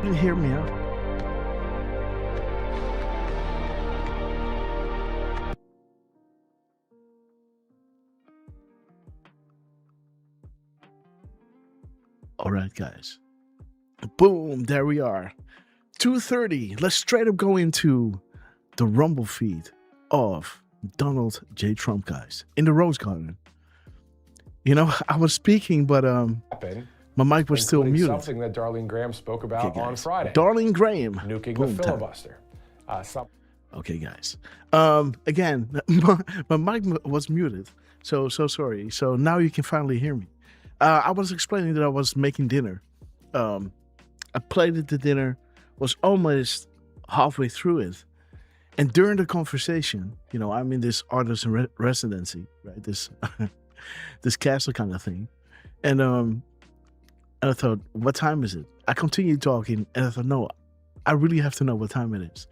You hear me out. All right, guys. Boom, there we are. 2:30. Let's straight up go into the Rumble feed of Donald J. Trump, guys, in the Rose Garden. You know, I was speaking, but my mic was still muted. Something that Darlene Graham spoke about on Friday. Darlene Graham. Nuking the filibuster. Okay, guys. Again, my mic was muted, so sorry. So now you can finally hear me. I was explaining that I was making dinner. I plated the dinner, was almost halfway through it, and during the conversation, you know, I'm in this artist in residency, right? This this castle kind of thing, and I thought, what time is it? I continued talking, and I thought, no, I really have to know what time it is,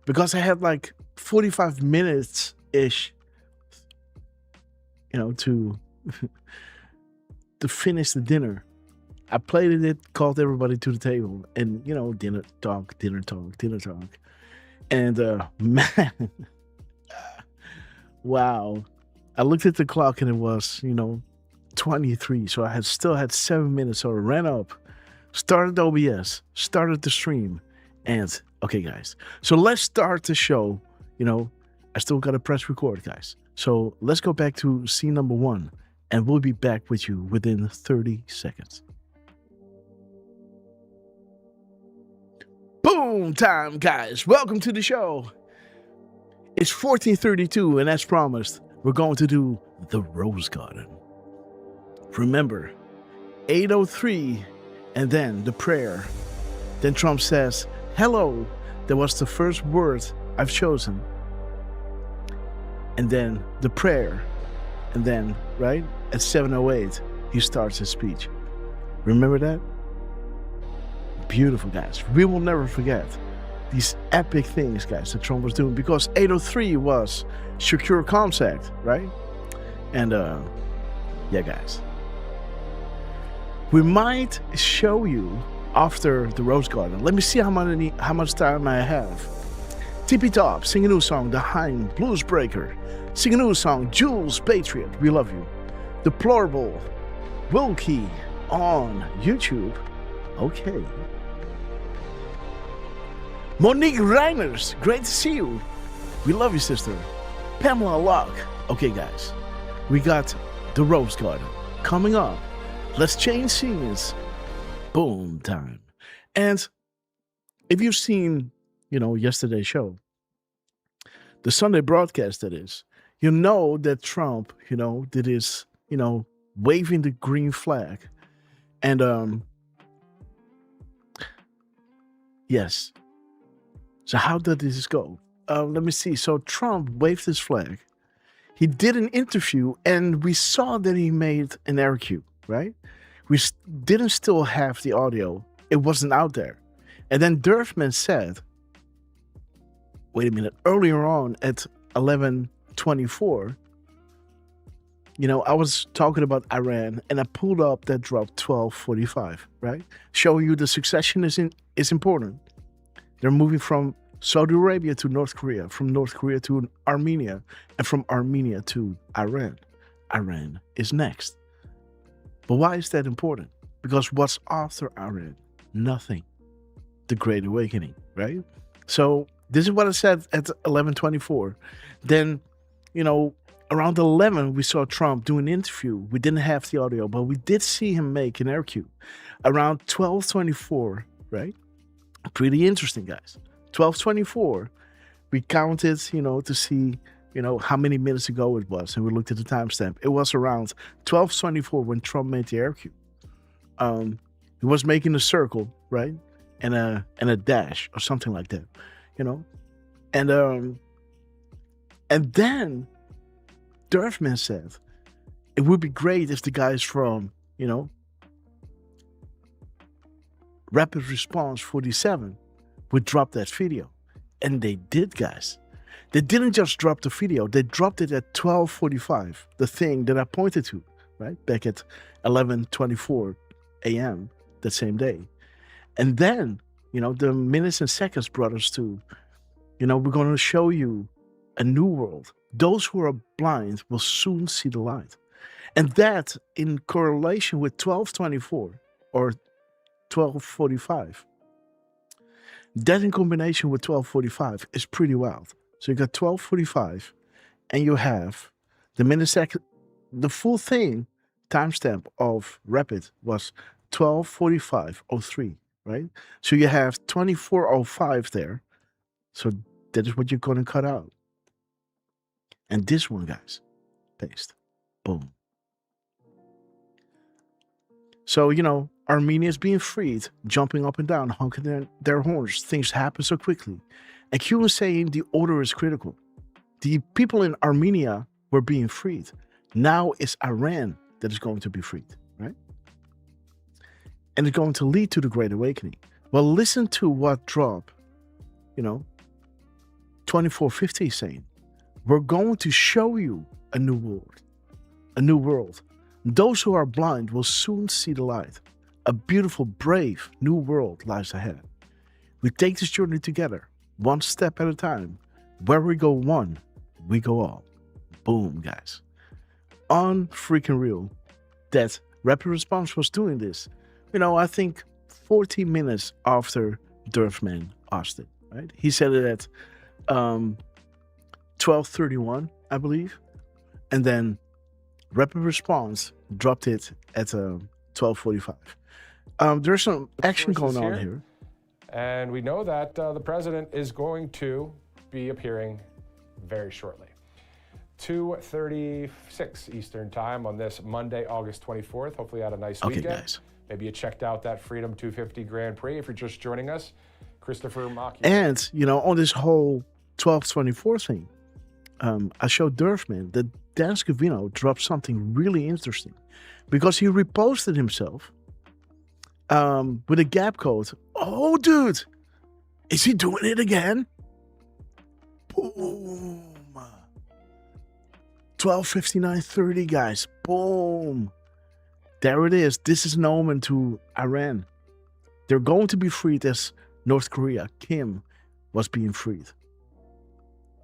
because I had like 45 minutes ish, you know, to finish the dinner. I plated it, called everybody to the table, and you know, dinner talk. And man, wow. I looked at the clock and it was, you know, 23. So I still had 7 minutes. So I ran up, started OBS, started the stream, and okay, guys. So let's start the show. You know, I still gotta press record, guys. So let's go back to scene number 1, and we'll be back with you within 30 seconds. Boom time, guys. Welcome to the show. It's 14:32, and as promised, we're going to do the Rose Garden. Remember, 8:03, and then the prayer. Then Trump says, hello. That was the first word I've chosen. And then the prayer. And then, right, at 7:08, he starts his speech. Remember that? Beautiful, guys. We will never forget these epic things, guys, that Trump was doing, because 8:03 was Secure Comms Act, right? And yeah, guys, we might show you after the Rose Garden. Let me see how much time I have. TP Top, sing a new song, The Hein Blues Breaker. Sing a new song, Jules Patriot, we love you. Deplorable, Wilkie on YouTube. Okay. Monique Reiners, great to see you. We love you, sister. Pamela Locke. Okay, guys, we got the Rose Garden coming up. Let's change scenes. Boom time. And if you've seen, you know, yesterday's show, the Sunday broadcast that is, you know that Trump, you know, did his, you know, waving the green flag. And yes. So how did this go? Let me see. So Trump waved his flag. He did an interview, and we saw that he made an error cue, right? We didn't still have the audio. It wasn't out there. And then Derfman said, wait a minute, earlier on at 11:24, you know, I was talking about Iran, and I pulled up that drop 12:45, right? Showing you the succession is important. They're moving from Saudi Arabia to North Korea, from North Korea to Armenia, and from Armenia to Iran. Iran is next. But why is that important? Because what's after Iran? Nothing. The Great Awakening, right? So this is what I said at 11:24. Then, you know, around 11, we saw Trump do an interview. We didn't have the audio, but we did see him make an air cue. Around 12:24, right? Pretty interesting, guys. 12:24, we counted, you know, to see, you know, how many minutes ago it was, and we looked at the timestamp. It was around 12:24 when Trump made the air cue. He was making a circle, right, and a dash or something like that, you know, and then Derfman said it would be great if the guys from, you know, Rapid Response 47 would drop that video. And they did, guys. They didn't just drop the video, they dropped it at 12:45, the thing that I pointed to, right? Back at 11:24 a.m. that same day. And then the minutes and seconds brought us to, we're going to show you a new world. Those who are blind will soon see the light. And that in correlation with 1224 or 1245. That in combination with 1245 is pretty wild. So you got 1245 and you have the millisecond, the full thing timestamp of rapid was 12:45:03, right? So you have 24:05 there. So that is what you're going to cut out. And this one, guys, paste. Boom. So, Armenia is being freed, jumping up and down, honking their horns. Things happen so quickly. And Q was saying the order is critical. The people in Armenia were being freed. Now it's Iran that is going to be freed, right? And it's going to lead to the Great Awakening. Well, listen to what Drop, 2450 is saying. We're going to show you a new world. A new world. Those who are blind will soon see the light. A beautiful, brave, new world lies ahead. We take this journey together, one step at a time. Where we go one, we go all. Boom, guys. Unfreaking real that Rapid Response was doing this. I think 40 minutes after Derfman asked it, right? He said it at 12:31, I believe. And then Rapid Response dropped it at 12:45. There's some action going on here. And we know that the president is going to be appearing very shortly. 2:36 Eastern time on this Monday, August 24th. Hopefully you had a nice weekend. Guys. Maybe you checked out that Freedom 250 Grand Prix. If you're just joining us, Christopher Maki. And, on this whole 12:24 thing, I showed Derfman that Danske Vino dropped something really interesting because he reposted himself with a gap code. Oh, dude, is he doing it again? Boom. 12:59:30, guys. Boom. There it is. This is an omen to Iran. They're going to be freed as North Korea. Kim was being freed.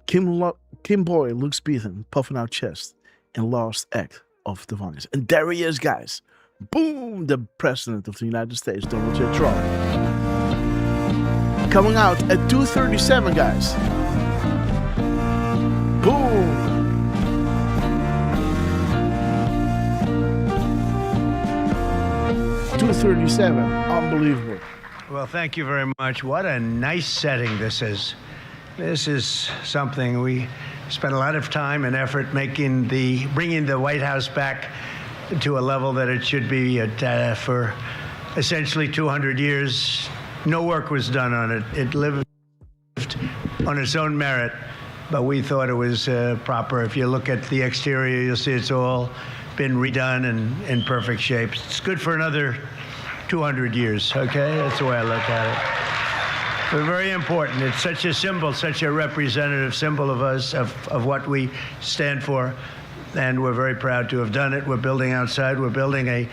Kim Boy looks beaten, puffing out chest, in last act of defiance. And there he is, guys. Boom! The President of the United States, Donald J. Trump. Coming out at 2:37, guys. Boom! $2.37. Unbelievable. Well, thank you very much. What a nice setting this is. This is something we spent a lot of time and effort bringing the White House back to a level that it should be at. For essentially 200 years, no work was done on it. It lived on its own merit, but we thought it was proper. If you look at the exterior, you'll see it's all been redone and in perfect shape. It's good for another 200 years, okay? That's the way I look at it. But very important. It's such a symbol, such a representative symbol of us, of what we stand for, and we're very proud to have done it. We're building outside. We're building a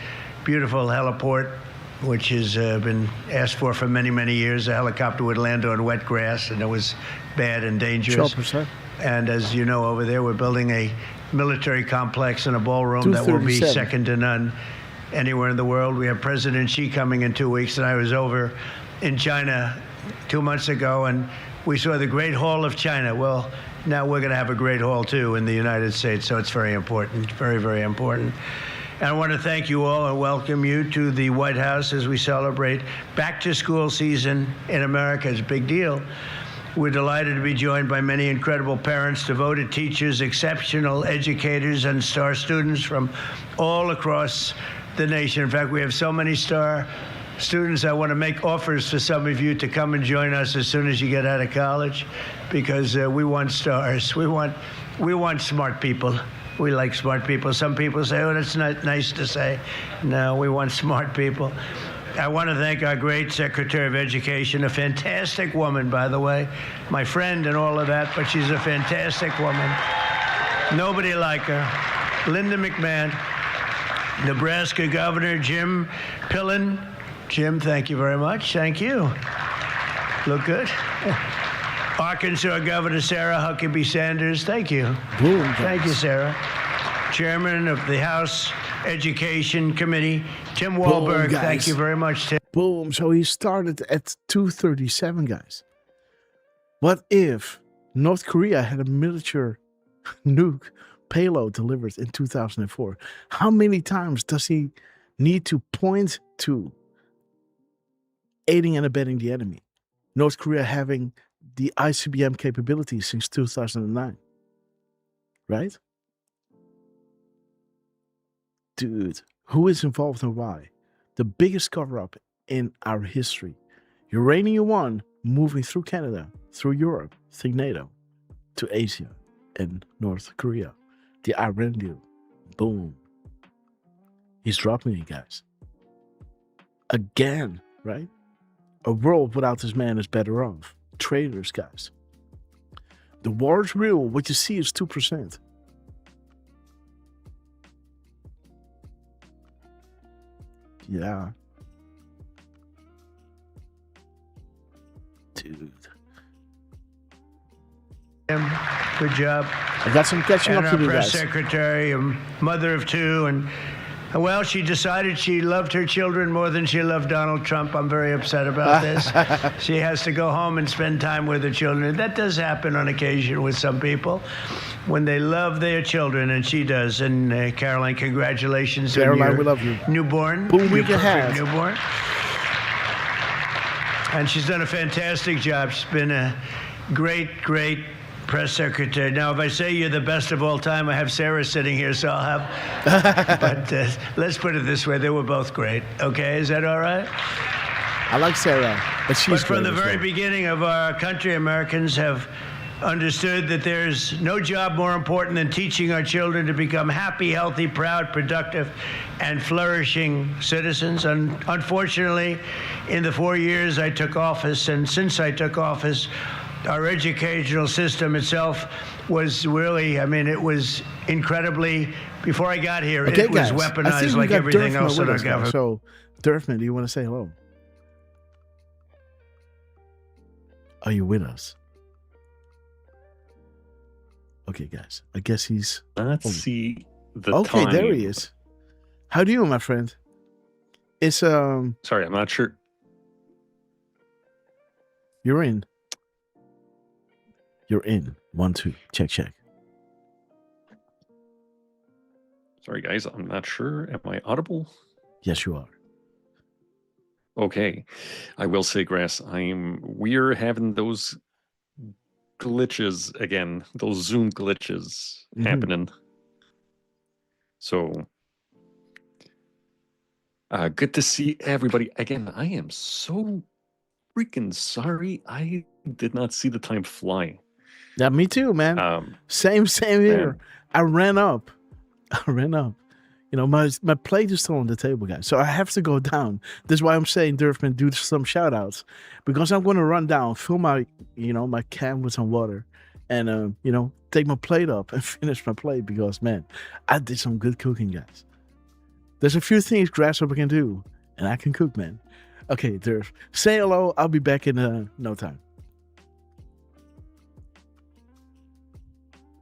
beautiful heliport, which has been asked for many, many years. A helicopter would land on wet grass, and it was bad and dangerous. 12%. And as you know, over there, we're building a military complex and a ballroom that will be second to none anywhere in the world. We have President Xi coming in 2 weeks, and I was over in China 2 months ago, and we saw the Great Hall of China. Well, now we're going to have a Great Hall, too, in the United States, so it's very important, very, very important. And I want to thank you all and welcome you to the White House as we celebrate back-to-school season in America. It's a big deal. We're delighted to be joined by many incredible parents, devoted teachers, exceptional educators, and star students from all across the nation. In fact, we have so many star students. I want to make offers for some of you to come and join us as soon as you get out of college, because we want stars. We want smart people. We like smart people. Some people say, oh, that's not nice to say. No, we want smart people. I want to thank our great Secretary of Education, a fantastic woman, by the way, my friend and all of that, but she's a fantastic woman. Nobody like her. Linda McMahon, Nebraska Governor Jim Pillen. Jim, thank you very much. Thank you. Look good. Arkansas Governor Sarah Huckabee Sanders. Thank you. Boom. Thank you, Sarah. Chairman of the House Education Committee, Tim Walberg. Boom, thank you very much, Tim. Boom. So he started at 2:37, guys. What if North Korea had a miniature nuke payload delivered in 2004? How many times does he need to point to aiding and abetting the enemy? North Korea having the ICBM capabilities since 2009. Right? Dude, who is involved and why? The biggest cover-up in our history. Uranium 1 moving through Canada, through Europe, through NATO, to Asia and North Korea. The Iran deal. Boom. He's dropping it, guys. Again, right? A world without this man is better off. Traitors, guys. The war is real. What you see is 2%. Yeah. Dude. Good job. I got some catching And up our to do, press guys. secretary, a mother of two, and well, she decided she loved her children more than she loved Donald Trump. I'm very upset about this. She has to go home and spend time with her children. That does happen on occasion with some people when they love their children, and she does. And Caroline, congratulations Caroline, on your we love you. newborn. Boom, your week ahead. newborn. And she's done a fantastic job. She's been a great press secretary. Now, if I say you're the best of all time, I have Sarah sitting here, so I'll have. But let's put it this way: they were both great. Okay, is that all right? I like Sarah, but she's But from great the as very well. beginning of our country, Americans have understood that there's no job more important than teaching our children to become happy, healthy, proud, productive, and flourishing citizens. And unfortunately, in the 4 years I took office, and since I took office, our educational system itself was really, I mean, it was incredibly, before I got here, Okay, it was guys, I think weaponized we like got everything Derfman else in with our us now. government. So, Derfman, do you want to say hello? Are you with us? Okay, guys. I guess he's... Let's see the Okay, time. there he is. How do you, my friend? It's, Sorry, I'm not sure. you're in. You're in. 1, 2. Check, check. Sorry, guys, I'm not sure. Am I audible? Yes, you are. Okay. I will say, Grass, we're having those glitches again, those Zoom glitches happening. So, good to see everybody. Again, I am so freaking sorry. I did not see the time fly. Yeah, me too, man. Same here. Man. I ran up. You know, my plate is still on the table, guys. So I have to go down. That's why I'm saying, Derfman, do some shout outs. Because I'm going to run down, fill my can with some water. And, take my plate up and finish my plate. Because, man, I did some good cooking, guys. There's a few things Grasshopper can do. And I can cook, man. Okay, Derf, say hello. I'll be back in no time.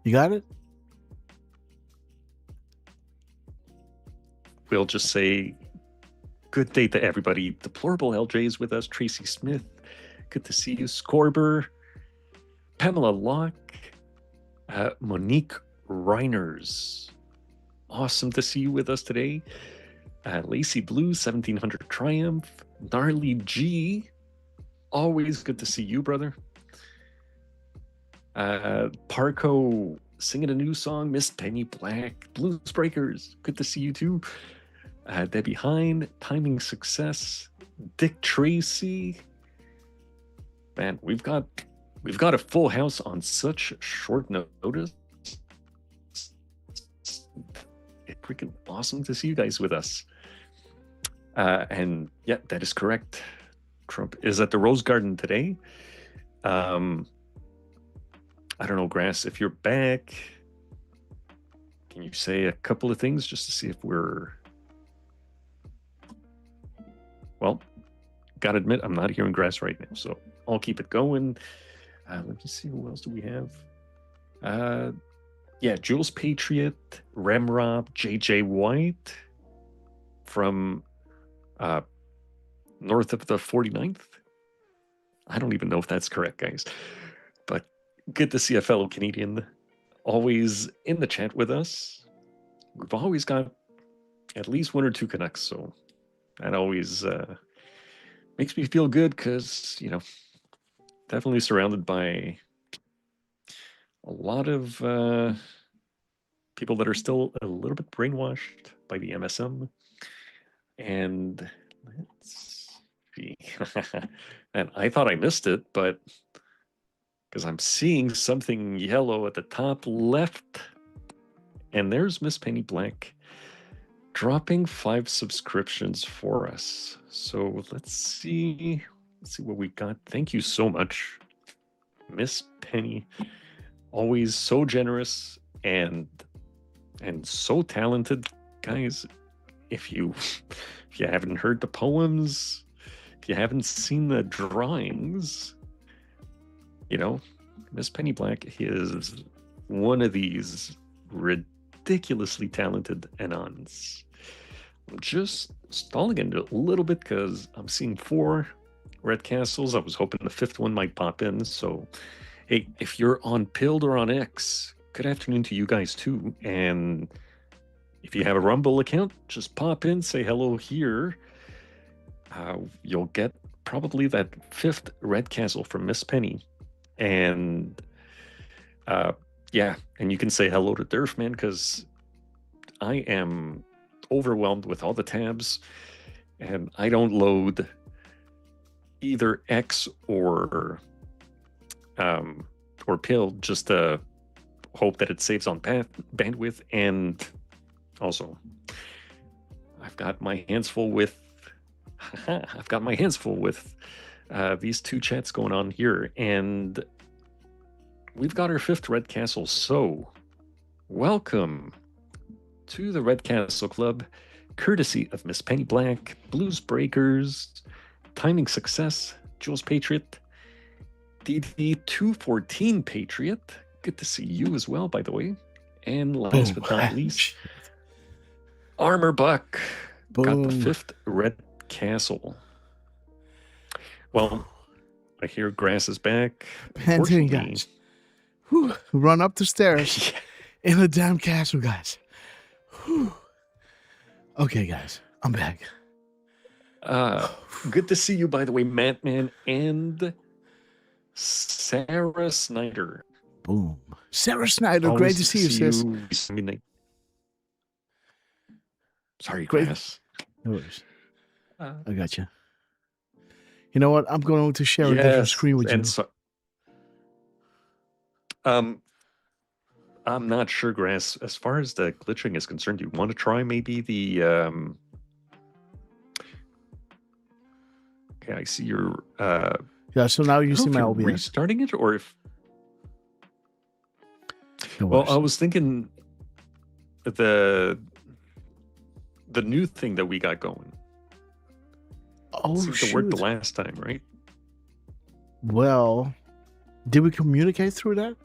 You got it? We'll just say good day to everybody. Deplorable LJ is with us. Tracy Smith, good to see you. Scorber, Pamela Locke, Monique Reiners, awesome to see you with us today. Lacey Blue, 1700 Triumph, Gnarly G, always good to see you, brother. Parco singing a new song, Miss Penny Black, Blues Breakers, good to see you too. Debbie Hine, Timing Success, Dick Tracy. Man, we've got a full house on such short notice. It's freaking awesome to see you guys with us. And yeah, that is correct. Trump is at the Rose Garden today. I don't know, Grass, if you're back, can you say a couple of things just to see if we're... Well, gotta admit, I'm not hearing Grass right now, so I'll keep it going. Let me see, who else do we have? Yeah, Jules Patriot, Remrob, JJ White from north of the 49th. I don't even know if that's correct, guys. But good to see a fellow Canadian always in the chat with us. We've always got at least one or two Canucks, so that always makes me feel good because, definitely surrounded by a lot of people that are still a little bit brainwashed by the MSM. And let's see. And I thought I missed it, but because I'm seeing something yellow at the top left. And there's Miss Penny Black dropping 5 subscriptions for us. So let's see what we got. Thank you so much, Miss Penny. Always so generous and so talented, guys. If you haven't heard the poems, if you haven't seen the drawings, Miss Penny Black is one of these ridiculously talented Anons. I'm just stalling it a little bit because I'm seeing 4 red castles. I was hoping the 5th one might pop in. So, hey, if you're on Pilled or on X, good afternoon to you guys too. And if you have a Rumble account, just pop in, say hello here. You'll get probably that 5th red castle from Miss Penny. And and you can say hello to Derf, man, because I am overwhelmed with all the tabs, and I don't load either X or Pill just to hope that it saves on bandwidth. And also, I've got my hands full with these 2 chats going on here, and we've got our 5th Red Castle. So, welcome to the Red Castle Club, courtesy of Miss Penny Black, Blues Breakers, Timing Success, Jules Patriot, DD214 Patriot. Good to see you as well, by the way. And last but not least, Armor Buck got the 5th Red Castle. Well, I hear Grass is back. Panting, guys. Whew, run up the stairs in the damn castle, guys. Whew. Okay, guys, I'm back. Good to see you, by the way, Mattman and Sarah Snyder. Boom. Sarah Snyder, Always great to see you, sis. Sorry, Great. Grass. No worries. I got you. You know what? I'm going to share a different screen with you. So, I'm not sure, Grass. As far as the glitching is concerned, do you want to try maybe the? Okay, I see your. Yeah. So now you see my OBS. OBS. Restarting it, or if. No Well, worries. I was thinking the new thing that we got going. Oh, Seemed to shoot. work the last time, right? Well, did we communicate through that?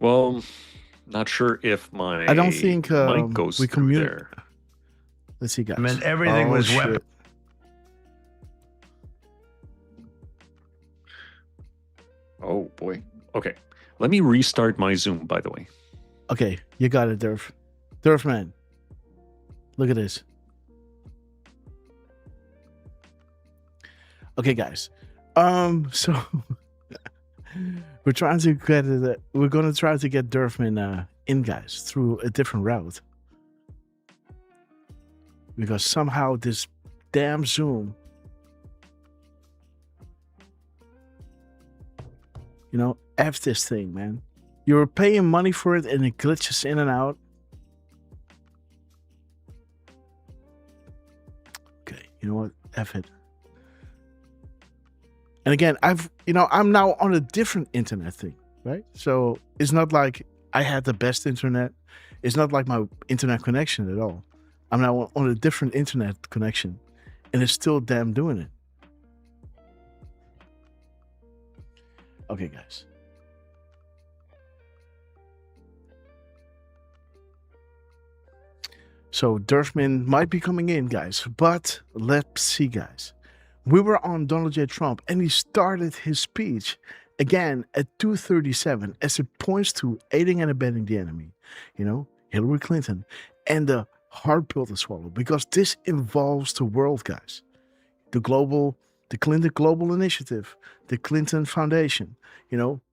Well, not sure if my I don't think mic goes we through there. Let's see, guys. I mean, everything was shit. weapon. Oh boy. Okay. Let me restart my Zoom, by the way. Okay, you got it, Derf. Derf, man. Look at this. Okay, guys. So we're trying to get it. We're gonna try to get Derfman in, guys, through a different route. Because somehow this damn Zoom, F this thing, man. You're paying money for it and it glitches in and out. Okay, you know what? F it. And again, I'm now on a different internet thing, right? So it's not like I had the best internet. It's not like my internet connection at all. I'm now on a different internet connection. and it's still them doing it. Okay, guys. So Derfman might be coming in, guys, but let's see, guys. We were on Donald J. Trump, and he started his speech again at 2:37 as it points to aiding and abetting the enemy, Hillary Clinton, and the hard pill to swallow, because this involves the world, guys. The Clinton Global Initiative, the Clinton Foundation,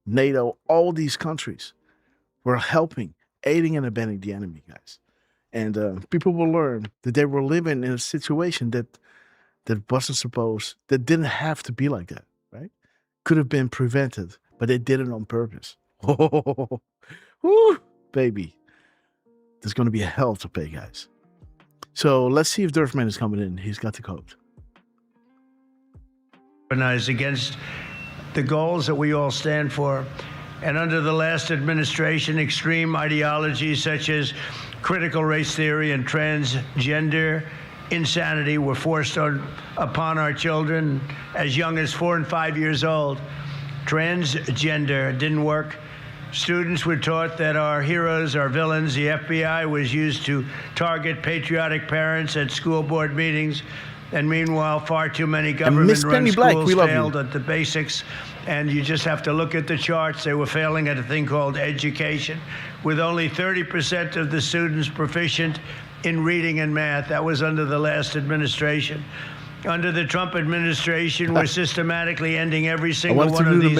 NATO, all these countries were helping, aiding and abetting the enemy, guys. And people will learn that they were living in a situation that wasn't supposed, that didn't have to be like that, right? Could have been prevented, but they did it on purpose. Oh, woo, baby. There's going to be a hell to pay, guys. So let's see if Derfman is coming in. He's got the code. Against the goals that we all stand for. And under the last administration, extreme ideologies such as critical race theory and transgender insanity were forced upon our children as young as 4 and 5 years old. Transgender didn't work. Students were taught that our heroes are villains. The FBI was used to target patriotic parents at school board meetings. And meanwhile, far too many government-run schools failed at the basics. And you just have to look at the charts. They were failing at a thing called education, with only 30% of the students proficient in reading and math. That was under the last administration. Under the Trump administration, we're systematically ending every single one of these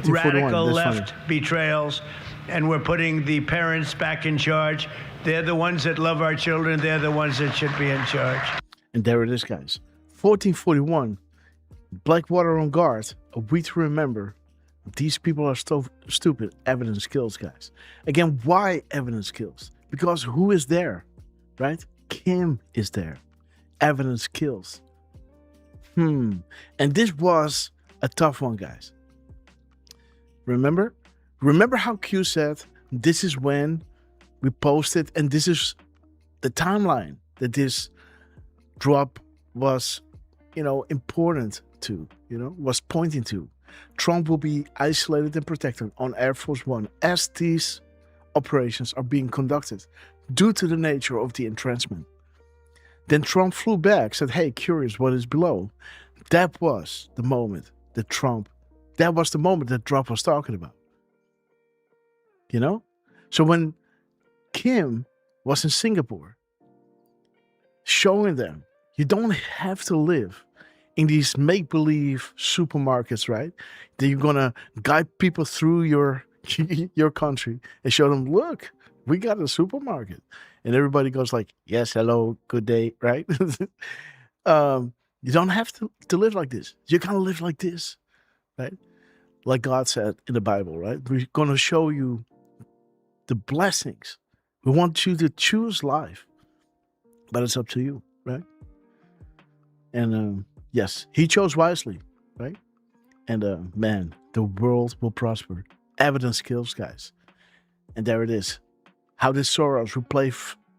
radical left betrayals, and we're putting the parents back in charge. They're the ones that love our children. They're the ones that should be in charge. And there it is, guys. 1441, Blackwater on guard, a week to remember. These people are so stupid. Evidence kills, guys. Again, why evidence kills? Because who is there, right? Kim is there. Evidence kills. And this was a tough one, guys. Remember how Q said, this is when we posted, and this is the timeline that this drop was, important to, was pointing to. Trump will be isolated and protected on Air Force One as these operations are being conducted due to the nature of the entrenchment. Then Trump flew back, said, hey, curious what is below. That was the moment that Trump was talking about. So when Kim was in Singapore, showing them, you don't have to live in these make-believe supermarkets, right? That you're going to guide people through your country and show them, look, we got a supermarket. And everybody goes like, yes, hello, good day, right? You don't have to live like this. You're going to live like this, right? Like God said in the Bible, right? We're going to show you the blessings. We want you to choose life, but it's up to you, right? And yes, he chose wisely, right? And man, the world will prosper. Evidence kills, guys. And there it is. How did Soros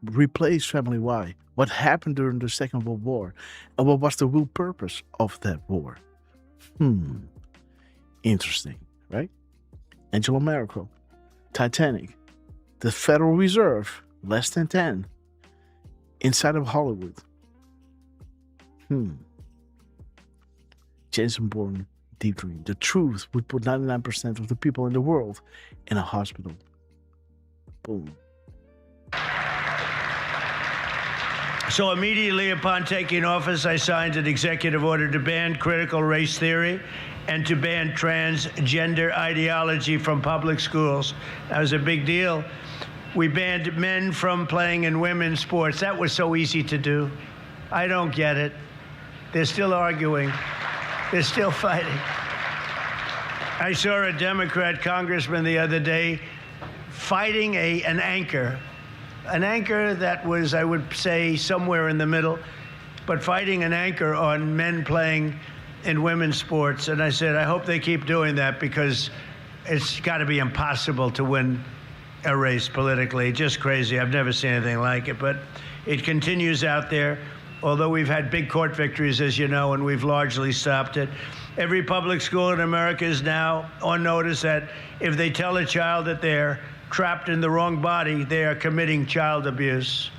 replace Family Y? What happened during the Second World War? And what was the real purpose of that war? Interesting, right? Angela Merkel, Titanic, the Federal Reserve, less than 10, inside of Hollywood. Jason Bourne, Deep Dream. The truth would put 99% of the people in the world in a hospital. Boom. So immediately upon taking office, I signed an executive order to ban critical race theory and to ban transgender ideology from public schools. That was a big deal. We banned men from playing in women's sports. That was so easy to do. I don't get it. They're still arguing. They're still fighting. I saw a Democrat congressman the other day fighting an anchor that was, I would say, somewhere in the middle, but fighting an anchor on men playing in women's sports. And I said, I hope they keep doing that, because it's got to be impossible to win a race politically. Just crazy. I've never seen anything like it, but it continues out there. although we've had big court victories, as you know, and we've largely stopped it. Every public school in America is now on notice that if they tell a child that they're trapped in the wrong body, they are committing child abuse.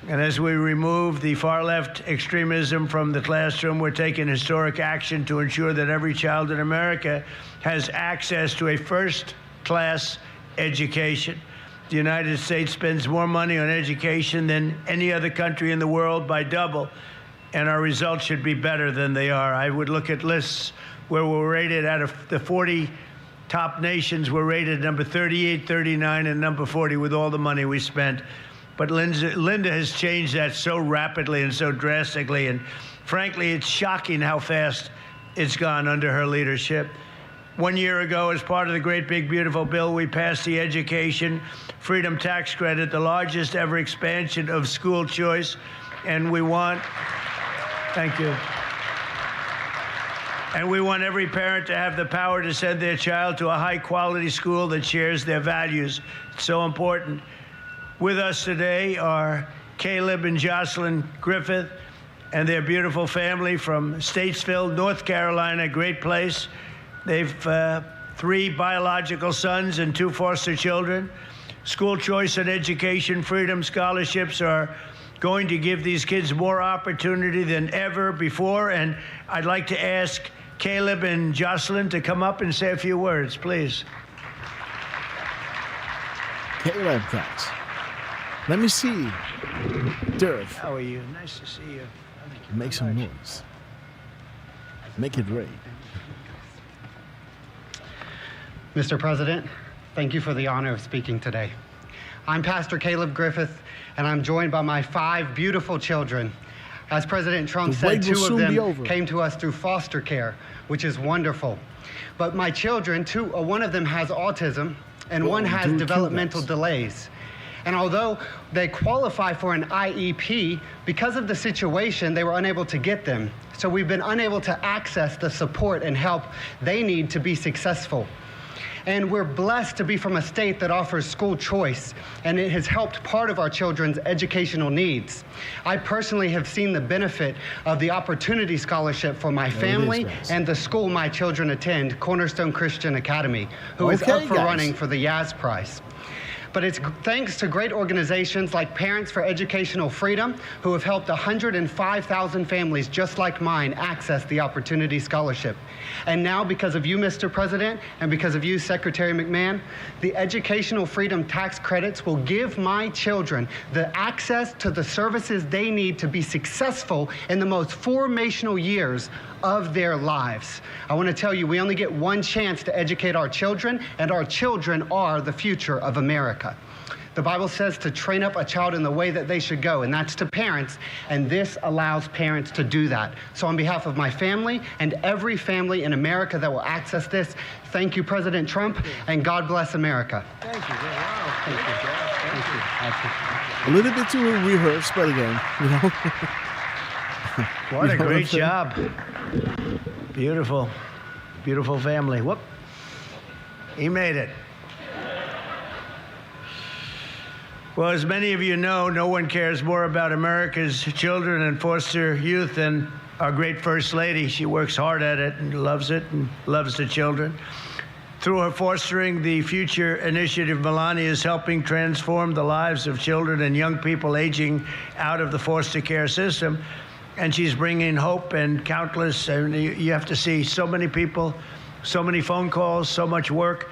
And as we remove the far-left extremism from the classroom, we're taking historic action to ensure that every child in America has access to a first-class education. The United States spends more money on education than any other country in the world by double, and our results should be better than they are. I would look at lists where we're rated out of the 40 top nations, we're rated number 38, 39, and number 40 with all the money we spent. But Linda has changed that so rapidly and so drastically, and frankly, it's shocking how fast it's gone under her leadership. 1 year ago, as part of the great big beautiful bill, we passed the Education Freedom Tax Credit, the largest ever expansion of school choice, and we want, thank you. And we want every parent to have the power to send their child to a high-quality school that shares their values. It's so important. With us today are Caleb and Jocelyn Griffith and their beautiful family from Statesville, North Carolina, great place. They've 3 biological sons and 2 foster children. School choice and education freedom scholarships are going to give these kids more opportunity than ever before. And I'd like to ask Caleb and Jocelyn to come up and say a few words, please. Caleb, thanks. Let me see. Derf. How are you? Nice to see you. Make some noise. Make it rain. Mr. President, thank you for the honor of speaking today. I'm Pastor Caleb Griffith, and I'm joined by my 5 beautiful children. As President Trump said, 2 of them came to us through foster care, which is wonderful. But my children, one of them has autism, and one has developmental delays. And although they qualify for an IEP, because of the situation, they were unable to get them. So we've been unable to access the support and help they need to be successful. And we're blessed to be from a state that offers school choice, and it has helped part of our children's educational needs. I personally have seen the benefit of the Opportunity Scholarship for my family and the school my children attend, Cornerstone Christian Academy, who is up for running for the Yaz Prize. But it's thanks to great organizations like Parents for Educational Freedom, who have helped 105,000 families just like mine access the Opportunity Scholarship. And now, because of you, Mr. President, and because of you, Secretary McMahon, the Educational Freedom Tax Credits will give my children the access to the services they need to be successful in the most formational years of their lives. I want to tell you, we only get one chance to educate our children, and our children are the future of America. The Bible says to train up a child in the way that they should go, and that's to parents, and this allows parents to do that. So on behalf of my family and every family in America that will access this, thank you, President Trump, and God bless America. Thank you. Wow. Thank you, Jeff. Thank A you. little bit too rehearsed, but again, you know. What a great job. Beautiful, beautiful family. Whoop. He made it. Well, as many of you know, no one cares more about America's children and foster youth than our great First Lady. She works hard at it and loves the children. Through her Fostering the Future initiative, Melania is helping transform the lives of children and young people aging out of the foster care system. And she's bringing hope and countless, and you have to see so many people, so many phone calls, so much work,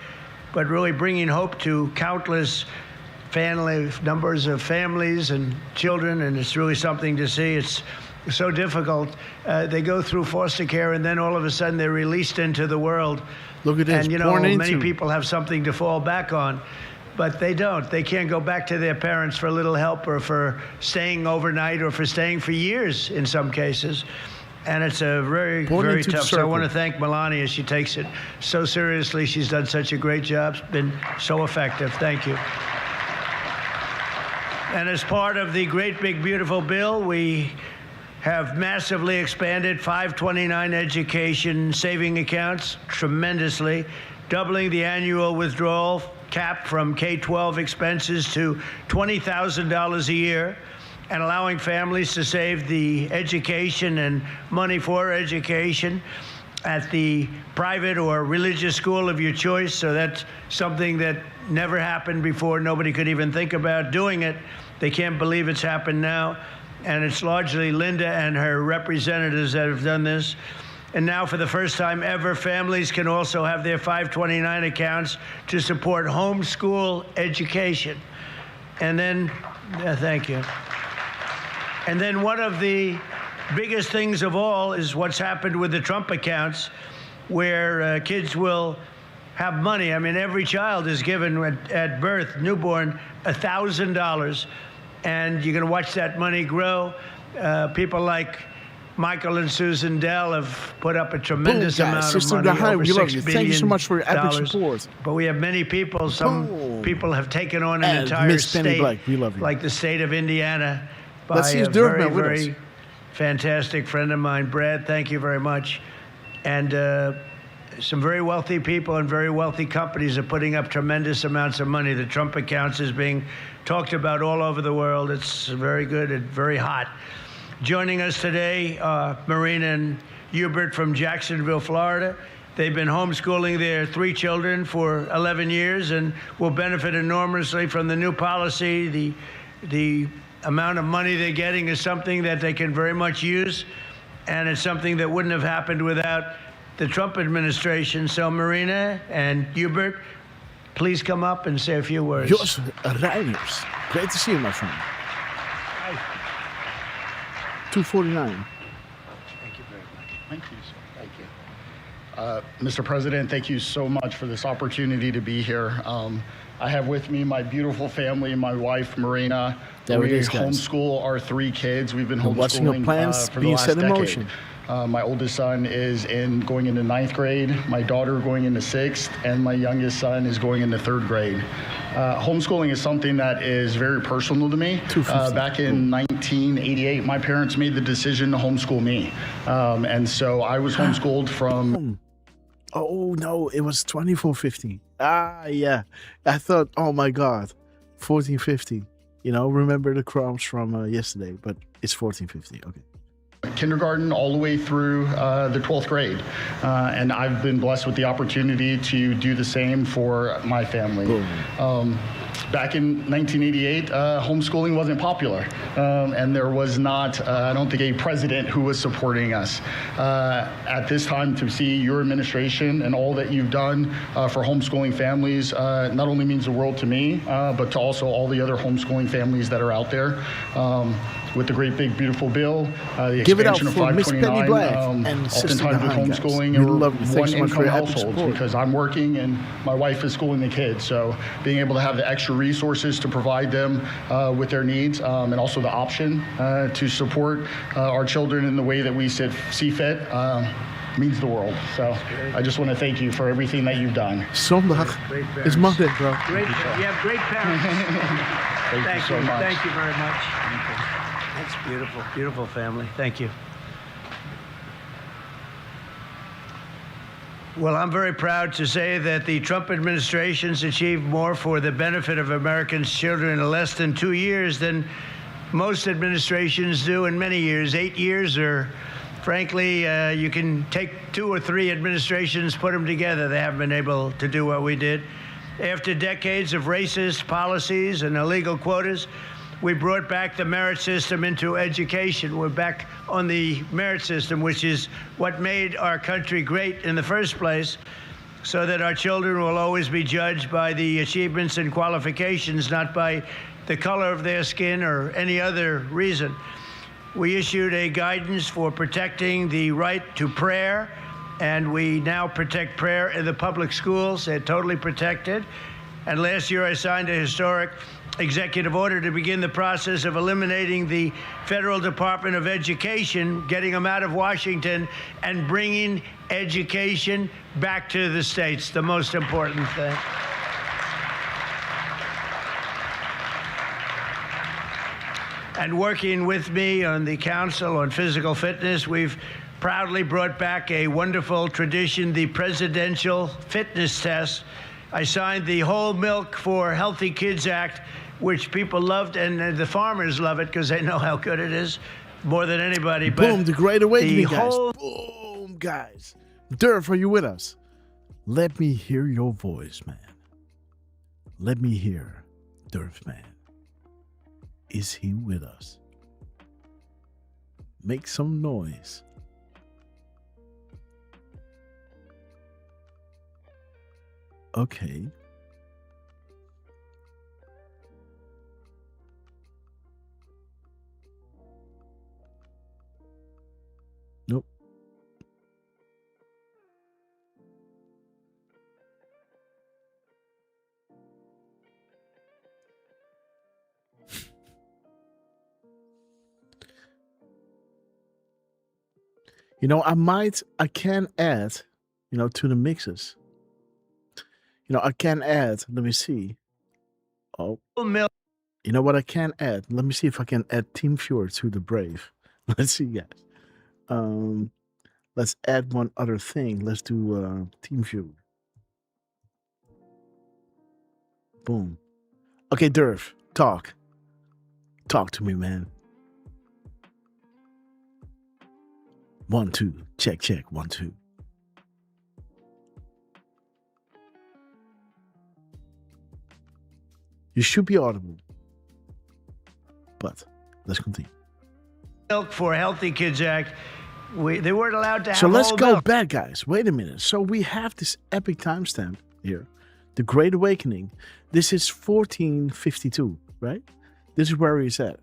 but really bringing hope to countless numbers of families and children, and it's really something to see. It's so difficult. They go through foster care, and then all of a sudden they're released into the world. Look at this. And, you know, many people have something to fall back on. But they don't. They can't go back to their parents for a little help or for staying overnight or for staying for years in some cases. And it's a very, very tough. So I want to thank Melania. She takes it so seriously. She's done such a great job. It's been so effective. Thank you. And as part of the great big beautiful bill, we have massively expanded 529 education saving accounts tremendously, doubling the annual withdrawal cap from K-12 expenses to $20,000 a year. and allowing families to save the education and money for education at the private or religious school of your choice. So that's something that never happened before. Nobody could even think about doing it. They can't believe it's happened now. And it's largely Linda and her representatives that have done this. And now, for the first time ever, families can also have their 529 accounts to support homeschool education. And then, thank you. And then one of the biggest things of all is what's happened with the Trump accounts, where kids will have money. I mean, every child is given at birth, newborn, $1,000. And you're going to watch that money grow. People like Michael and Susan Dell have put up a tremendous amount of money, over $6 billion. Thank you so much for your epic support. But we have many people. Some people have taken on an entire state, Black, we love you. like the state of Indiana, by Let's see a Derf very fantastic friend of mine, Brad. Thank you very much. And some very wealthy people and very wealthy companies are putting up tremendous amounts of money. The Trump accounts is being talked about all over the world. It's very good and very hot. Joining us today, Marina and Hubert from Jacksonville, Florida. They've been homeschooling their 3 children for 11 years and will benefit enormously from the new policy. The amount of money they're getting is something that they can very much use, and it's something that wouldn't have happened without the Trump administration. So Marina and Hubert, please come up and say a few words. Jos Reiners, great to see you, my friend. 249. Thank you very much. Thank you, sir. Thank you. Mr. President, thank you so much for this opportunity to be here. I have with me my beautiful family and my wife, Marina. There we it is, guys. homeschool our 3 kids. We've been Watching your homeschooling plans for the being last set in decade. motion. My oldest son is going into 9th grade, my daughter going into 6th, and my youngest son is going into 3rd grade. Homeschooling is something that is very personal to me. Back in 1988, my parents made the decision to homeschool me. And so I was homeschooled from... Oh, no, it was 2450. Yeah. I thought, oh, my God, 1450. You know, remember the crumbs from yesterday, but it's 1450. Okay. Kindergarten all the way through the 12th grade. And I've been blessed with the opportunity to do the same for my family. Back in 1988, homeschooling wasn't popular. And there was not, I don't think, a president who was supporting us. At this time, to see your administration and all that you've done for homeschooling families not only means the world to me, but to also all the other homeschooling families that are out there. With the great big beautiful bill, the expansion of 529, oftentimes with homeschooling, and we're one income households because I'm working and my wife is schooling the kids. So being able to have the extra resources to provide them with their needs and also the option to support our children in the way that we see fit means the world. So I just want to thank you for everything that you've done. Zondag is Monday, bro. Great, you have great parents. Thank you so much. Thank you very much. That's beautiful, beautiful family. Thank you. Well, I'm very proud to say that the Trump administration's achieved more for the benefit of Americans' children in less than 2 years than most administrations do in many years. 8 years, or frankly, you can take 2 or 3 administrations, put them together. They haven't been able to do what we did. After decades of racist policies and illegal quotas, we brought back the merit system into education. We're back on the merit system, which is what made our country great in the first place, so that our children will always be judged by the achievements and qualifications, not by the color of their skin or any other reason. We issued a guidance for protecting the right to prayer, and we now protect prayer in the public schools. They're totally protected. And last year I signed a historic executive order to begin the process of eliminating the Federal Department of Education, getting them out of Washington, and bringing education back to the states, the most important thing. And working with me on the Council on Physical Fitness, we've proudly brought back a wonderful tradition, the Presidential Fitness Test. I signed the Whole Milk for Healthy Kids Act which people loved, and the farmers love it because they know how good it is more than anybody. Boom, but the Great Awakening, guys. whole... Boom, guys. Derf, are you with us? Let me hear your voice, man. Let me hear Derf, man. Is he with us? Make some noise. Okay. Nope. You know, I can add, you know, to the mixes. You know, I can add, let me see. Oh, you know what I can add? Let me see if I can add Team Viewer to the Brave. Let's see, guys. Let's add one other thing. Let's do Team Viewer. Boom. Okay, Derf, talk. Talk to me, man. 1, 2. Check, check. 1, 2. You should be audible. But let's continue. Milk for Healthy Kids Act. They weren't allowed to have. So let's whole go milk. back, guys. Wait a minute. So we have this epic timestamp here. The Great Awakening. This is 1452, right? This is where he's at.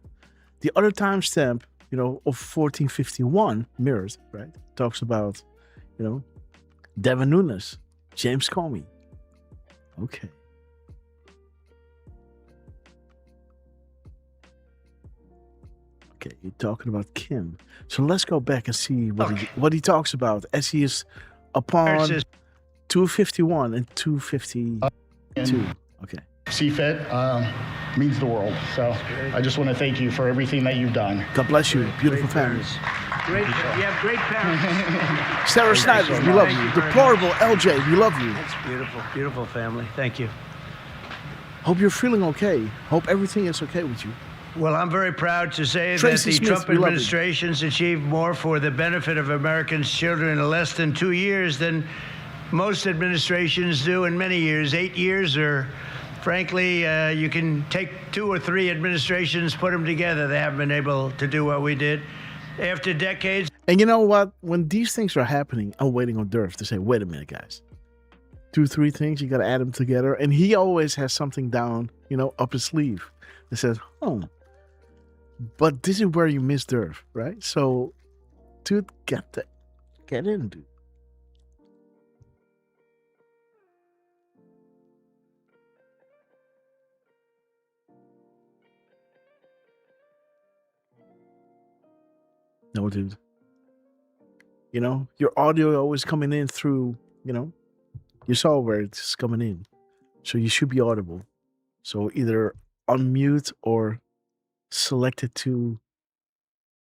The other timestamp, you know, of 1451, mirrors, right? Talks about, you know, Devin Nunes, James Comey. Okay. Okay, you're talking about Kim. So let's go back and see what he talks about as he is upon 251 and 252. Okay. See fit means the world. So I just want to thank you for everything that you've done. God bless you. Beautiful family. You have great parents. Sarah Snyder, we love you. Deplorable LJ, we love you. That's beautiful, beautiful family. Thank you. Hope you're feeling okay. Hope everything is okay with you. Well, I'm very proud to say Tracy that the Smith, Trump we love you. administration's achieved more for the benefit of Americans' children in less than 2 years than most administrations do in many years. 8 years, or frankly, you can take 2 or 3 administrations, put them together. They haven't been able to do what we did. After decades. And you know what? When these things are happening, I'm waiting on Derf to say, wait a minute, guys. 2, 3 things, you got to add them together. And he always has something down, you know, up his sleeve that says, oh. But this is where you miss Derf, right? So, dude, get in, dude. No, dude. You know, your audio always coming in through, you know, you saw where it's coming in. So you should be audible. So either unmute or select it to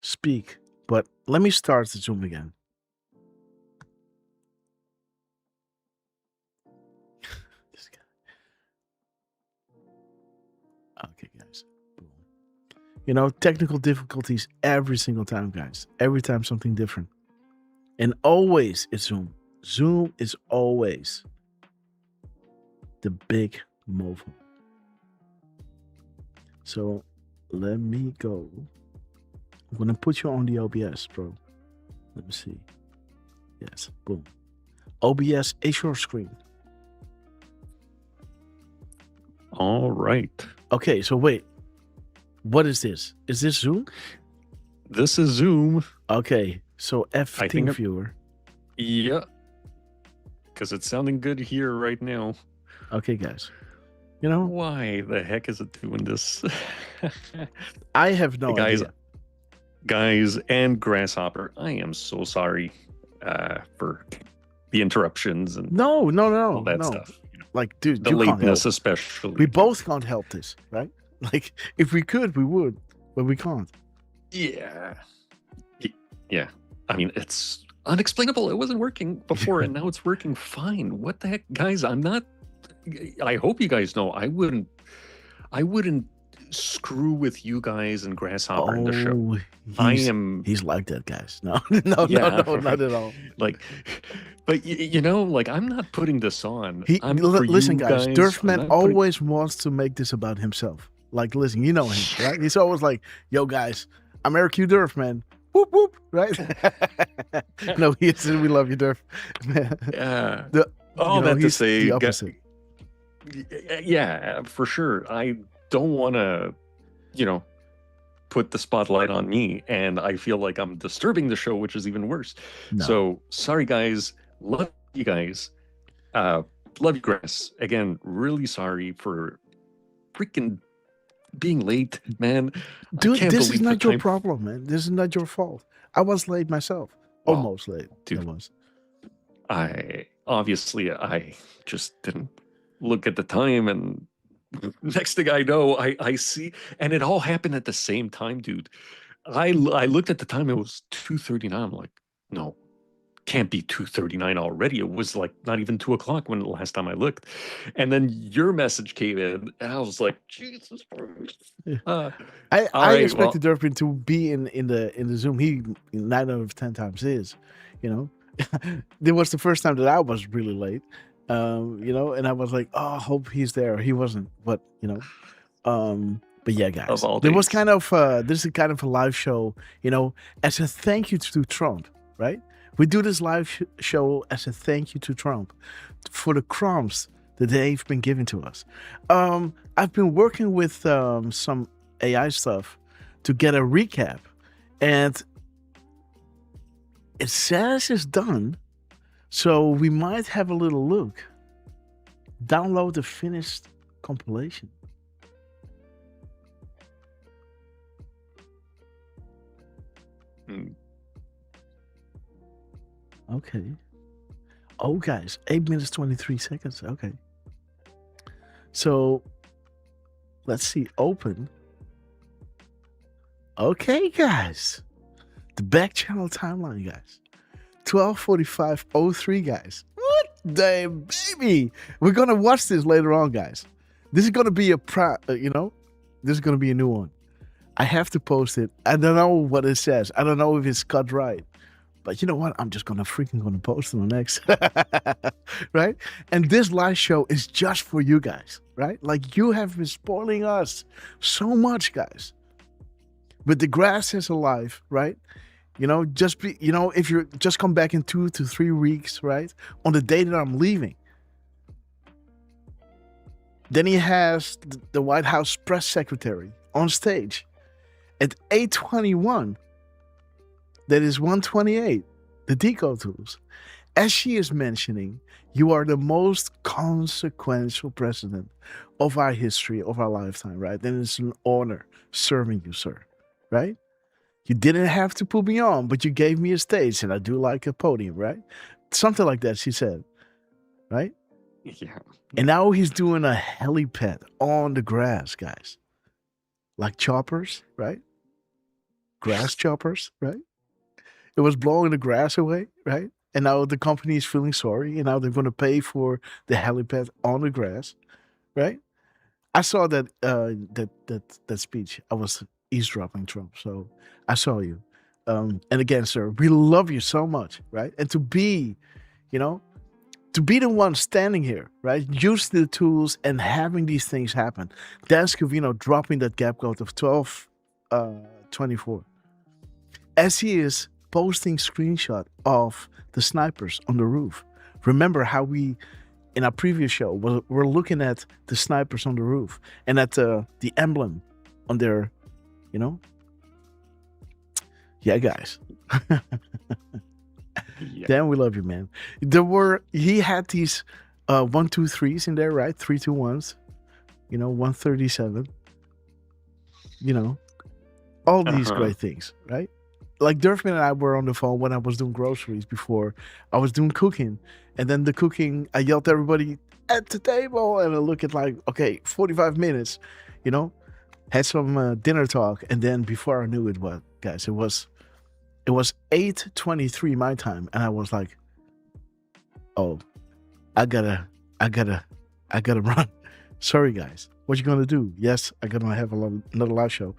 speak. But let me start the Zoom again. This guy. Okay, guys. Boom. You know, technical difficulties every single time, guys. Every time something different. And always it's Zoom. Zoom is always the big mofo. So let me go. I'm going to put you on the OBS, bro. Let me see. Yes, boom. OBS is your screen. All right. Okay, so wait. What is this? Is this Zoom? This is Zoom. Okay, so F I Team think Viewer. Yeah. Because it's sounding good here right now. Okay, guys. You know, Why the heck is it doing this? I have no idea. Guys, and Grasshopper, I am so sorry for the interruptions and No, all that stuff. You know, Like, dude, the you can't help. lateness, especially. We both can't help this, right? Like, if we could, we would, but we can't. Yeah. Yeah. I mean, it's unexplainable. It wasn't working before, and now it's working fine. What the heck, guys? I hope you guys know I wouldn't screw with you guys and Grasshopper in the show. He's like that, guys. No, no, not at all. Like, but you know, like I'm not putting this on. Listen, guys, Derfman putting... always wants to make this about himself. Like, listen, you know him, right? He's always like, "Yo, guys, I'm Eric Q. Derfman." Whoop whoop, right? No, he said, "We love you, Derf." Yeah. All that to say, the opposite. Yeah, for sure. I don't want to, you know, put the spotlight on me, and I feel like I'm disturbing the show, which is even worse. No. So sorry, guys. Love you guys. Love you, Grass. Again, really sorry for freaking being late, man. Dude, this is not your problem, man. This is not your fault. I was late myself. Almost late. Dude, I was. I just didn't look at the time, and next thing I know, I see, and it all happened at the same time, dude. I looked at the time, it was 2:39. I'm like, no, can't be 2:39 already. It was like not even 2 o'clock when the last time I looked. And then your message came in, and I was like, Jesus Christ. I expected Derpin to be in the Zoom. He 9 out of 10 times is, you know. It was the first time that I was really late. You know, and I was like, oh, I hope he's there. He wasn't, but you know, but yeah, guys, there was kind of this is kind of a live show, you know, as a thank you to Trump, right? We do this live show as a thank you to Trump for the crumbs that they've been giving to us. I've been working with some AI stuff to get a recap, and it says it's done. So we might have a little look. Download the finished compilation. Okay. Oh, guys, 8 minutes, 23 seconds. Okay. So let's see. Open. Okay, guys. The back channel timeline, guys. 12:45:03, guys. What the baby? We're gonna watch this later on, guys. This is gonna be you know, this is gonna be a new one. I have to post it. I don't know what it says. I don't know if it's cut right, but you know what? I'm just gonna post it on X, right? And this live show is just for you guys, right? Like you have been spoiling us so much, guys. But the grass is alive, right? You know, if you just come back in 2 to 3 weeks, right? On the day that I'm leaving. Then he has the White House press secretary on stage at 8:21. That is 1:28. The Decode tools. As she is mentioning, you are the most consequential president of our history, of our lifetime, right? And it's an honor serving you, sir, right? You didn't have to put me on, but you gave me a stage, and I do like a podium, right? Something like that, she said, right? Yeah. And now he's doing a helipad on the grass, guys. Like choppers, right? Grass choppers, right? It was blowing the grass away, right? And now the company is feeling sorry, and now they're going to pay for the helipad on the grass, right? I saw that that speech. I was eavesdropping Trump, so I saw you. And again, sir, we love you so much, right? And to be, you know, to be the one standing here, right? Use the tools and having these things happen. Dan Scavino dropping that gap code of 12:24. As he is posting screenshot of the snipers on the roof. Remember how we, in our previous show, we're looking at the snipers on the roof and at the emblem on their, you know? Yeah, guys. Yeah. Dan, we love you, man. He had these 1, 2, 3s in there, right? 3, 2, 1s. You know, 137. You know, all these great things, right? Like Derfman and I were on the phone when I was doing groceries before. I was doing cooking. And then the cooking, I yelled at everybody at the table. And I look at like, okay, 45 minutes, you know, had some dinner talk. And then before I knew it, what, guys, it was 8:23 my time. And I was like, oh, I gotta run. Sorry, guys. What you gonna do? Yes, I'm gonna have another live show.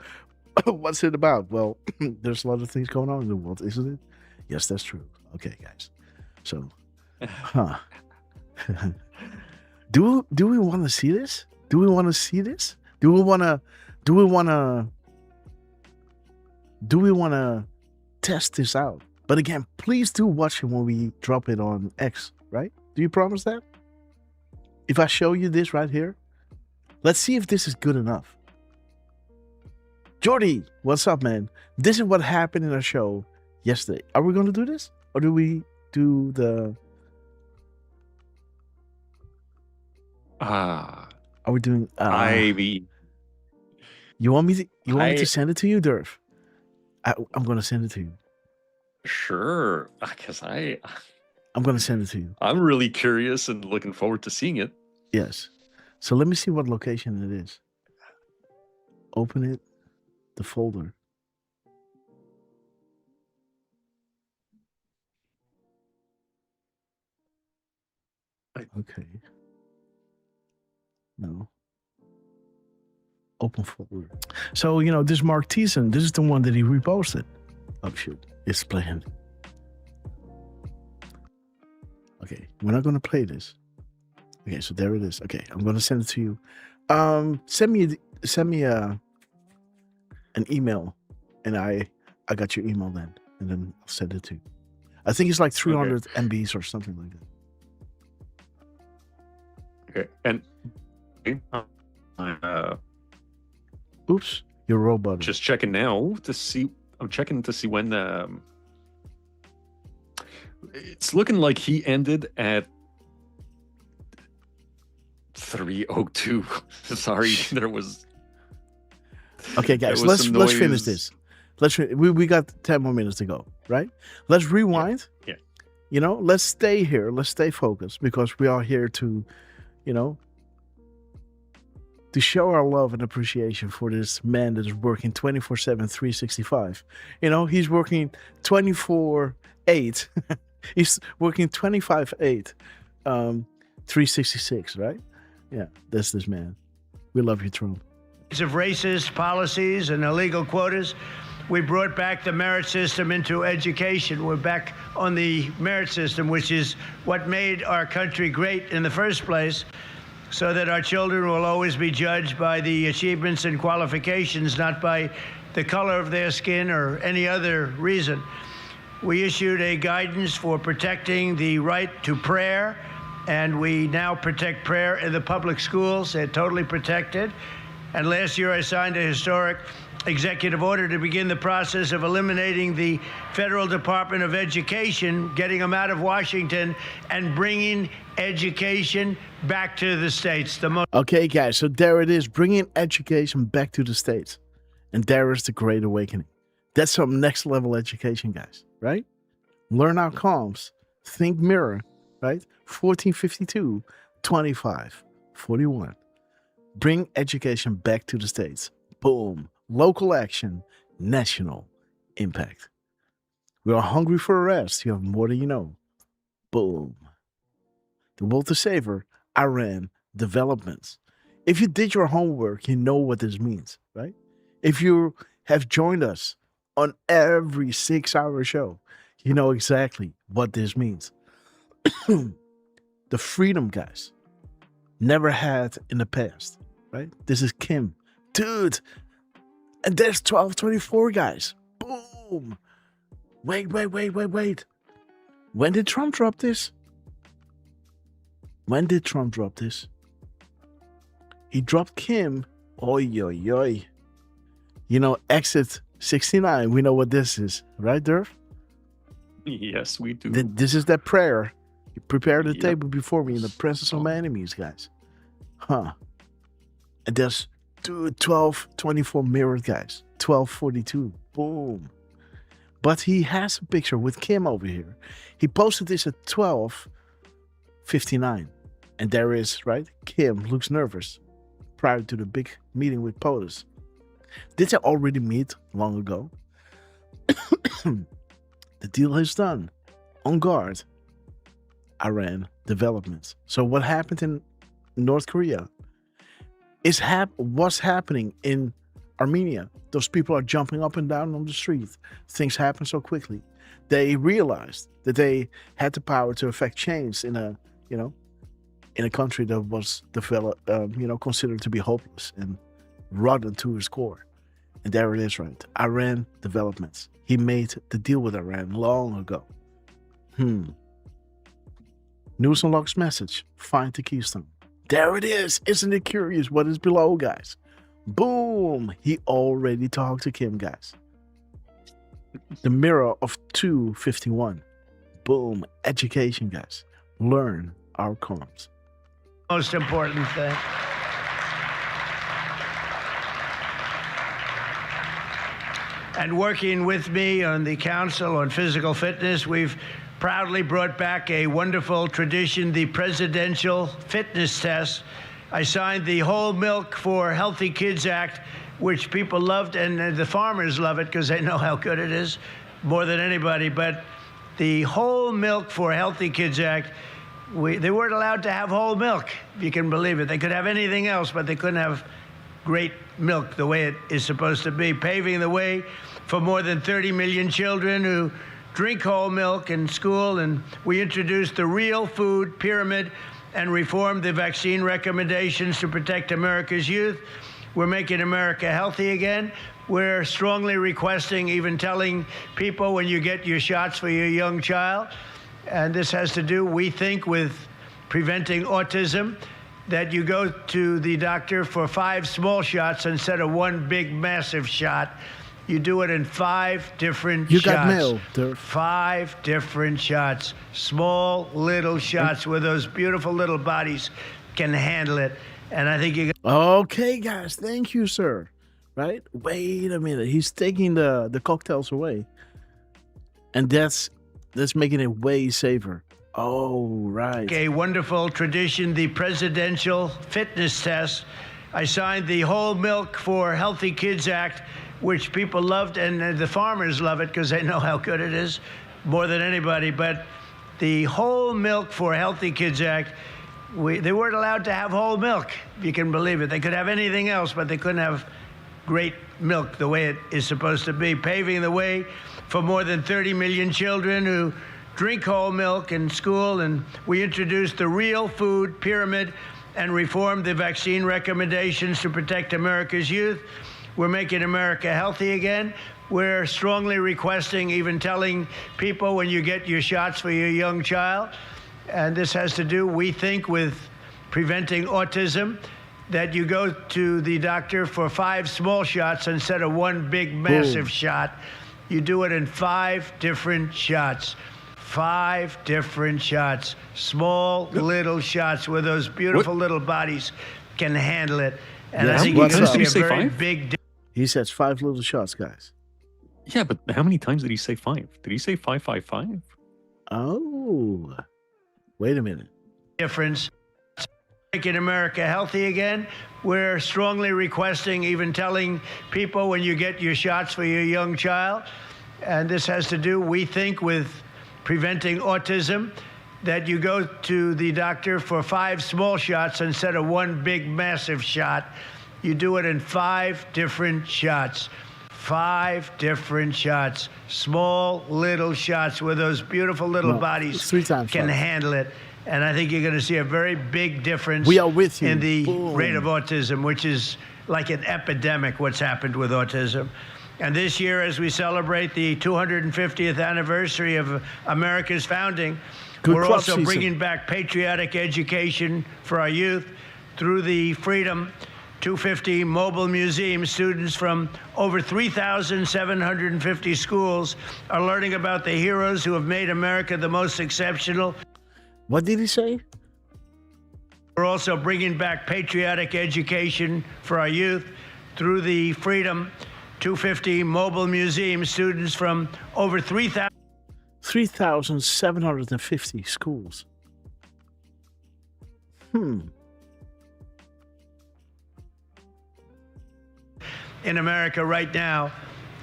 What's it about? Well, there's a lot of things going on in the world, isn't it? Yes, that's true. Okay, guys. So, do we want to see this? Do we want to see this? Do we want to test this out? But again, please do watch it when we drop it on X, right? Do you promise that? If I show you this right here, let's see if this is good enough. Jordy, what's up, man? This is what happened in our show yesterday. Are we going to do this? Or do we do the... Are we doing... You want me to send it to you, Derf? I'm going to send it to you. Sure, because I'm going to send it to you. I'm really curious and looking forward to seeing it. Yes. So let me see what location it is. Open it, the folder. Okay. No. Open folder. So, this Mark Thiessen, this is the one that he reposted. Oh, shoot. It's playing. Okay. We're not going to play this. Okay, so there it is. Okay, I'm going to send it to you. Send me an email, and I got your email then, and then I'll send it to you. I think it's like 300 MBs or something like that. Okay, and oops, your robot. Just checking now to see. I'm checking to see when. It's looking like he ended at 3:02. Sorry, there was. Okay, guys, let's finish this. We got 10 more minutes to go, right? Let's rewind. Yeah. Let's stay here. Let's stay focused because we are here to, to show our love and appreciation for this man that is working 24/7, 365. He's working 24/8. He's working 25/8, 366, right? Yeah, that's this man. We love you, Trump. Of racist policies and illegal quotas, we brought back the merit system into education. We're back on the merit system, which is what made our country great in the first place, so that our children will always be judged by the achievements and qualifications, not by the color of their skin or any other reason. We issued a guidance for protecting the right to prayer, and we now protect prayer in the public schools. They're totally protected. And last year I signed a historic executive order to begin the process of eliminating the Federal Department of Education, getting them out of Washington, and bringing education back to the states. Okay, guys, so there it is, bringing education back to the states. And there is the Great Awakening. That's some next level education, guys, right? Learn outcomes, think mirror, right? 1452, 25, 41. Bring education back to the states. Boom. Local action, national impact. We are hungry for arrest. You have more than you know. Boom. The will to savor, Iran developments. If you did your homework, you know what this means, right? If you have joined us on every 6-hour show, you know exactly what this means. The freedom, guys, never had in the past, right? This is Kim. Dude, and there's 1224, guys. Boom. Wait. When did Trump drop this? He dropped Kim. Oi. Exit 69. We know what this is, right, Derf? Yes, we do. This is that prayer. You prepare the table before me in the presence of my enemies, guys. And there's 1224 mirrored, guys. 1242. Boom. But he has a picture with Kim over here. He posted this at 12:59. And there is, right? Kim looks nervous prior to the big meeting with POTUS. Did they already meet long ago? The deal is done. On guard. Iran developments. So what happened in North Korea? what's happening in Armenia. Those people are jumping up and down on the street. Things happen so quickly. They realized that they had the power to affect change in a country that was developed, considered to be hopeless and rotten to its core. And there it is, right? Iran developments. He made the deal with Iran long ago. News unlocks message. Find the keystone. There it is. Isn't it curious what is below, guys? Boom. He already talked to Kim, guys. The mirror of 251. Boom. Education, guys. Learn outcomes. Most important thing. And working with me on the Council on Physical Fitness, we've proudly brought back a wonderful tradition, the Presidential Fitness Test. I signed the Whole Milk for Healthy Kids Act, which people loved, and the farmers love it because they know how good it is more than anybody. But the Whole Milk for Healthy Kids Act, they weren't allowed to have whole milk, if you can believe it. They could have anything else, but they couldn't have great milk the way it is supposed to be, paving the way for more than 30 million children who drink whole milk in school. And we introduced the Real Food Pyramid and reformed the vaccine recommendations to protect America's youth. We're making America healthy again. We're strongly requesting, even telling people when you get your shots for your young child, and this has to do, we think, with preventing autism, that you go to the doctor for 5 small shots instead of 1 big, massive shot. You do it in 5 different shots. You got mail, Derf. 5 different shots. Small, little shots where those beautiful little bodies can handle it. And I think you got... Okay, guys. Thank you, sir. Right? Wait a minute. He's taking the cocktails away. And that's making it way safer. Oh, right. A wonderful tradition, the Presidential Fitness Test. I signed the Whole Milk for Healthy Kids Act, which people loved, and the farmers love it because they know how good it is more than anybody. But the Whole Milk for Healthy Kids Act, they weren't allowed to have whole milk, if you can believe it. They could have anything else, but they couldn't have great milk the way it is supposed to be, paving the way for more than 30 million children who drink whole milk in school. And we introduced the Real Food Pyramid and reformed the vaccine recommendations to protect America's youth. We're making America healthy again. We're strongly requesting, even telling people when you get your shots for your young child, and this has to do, we think, with preventing autism, that you go to the doctor for 5 small shots instead of 1 big, massive shot. You do it in 5 different shots. 5 different shots. Small, little shots where those beautiful little bodies can handle it. And I think you're going to see a very big difference. He says 5 little shots, guys. Yeah, but how many times did he say 5? Did he say 555? Oh, wait a minute. Difference. Making America healthy again. We're strongly requesting, even telling people when you get your shots for your young child, and this has to do, we think, with preventing autism, that you go to the doctor for 5 small shots instead of 1 big, massive shot. You do it in 5 different shots. 5 different shots. Small, little shots where those beautiful little bodies 3 times can 5. handle it. And I think you're going to see a very big difference We are with you. in the Boom. rate of autism, which is like an epidemic, what's happened with autism. And this year, as we celebrate the 250th anniversary of America's founding, Good we're crop also season. bringing back patriotic education for our youth through the Freedom 250 Mobile Museum. Students from over 3,750 schools are learning about the heroes who have made America the most exceptional. What did he say? We're also bringing back patriotic education for our youth through the Freedom 250 Mobile Museum. Students from over 3,750 schools. in America right now.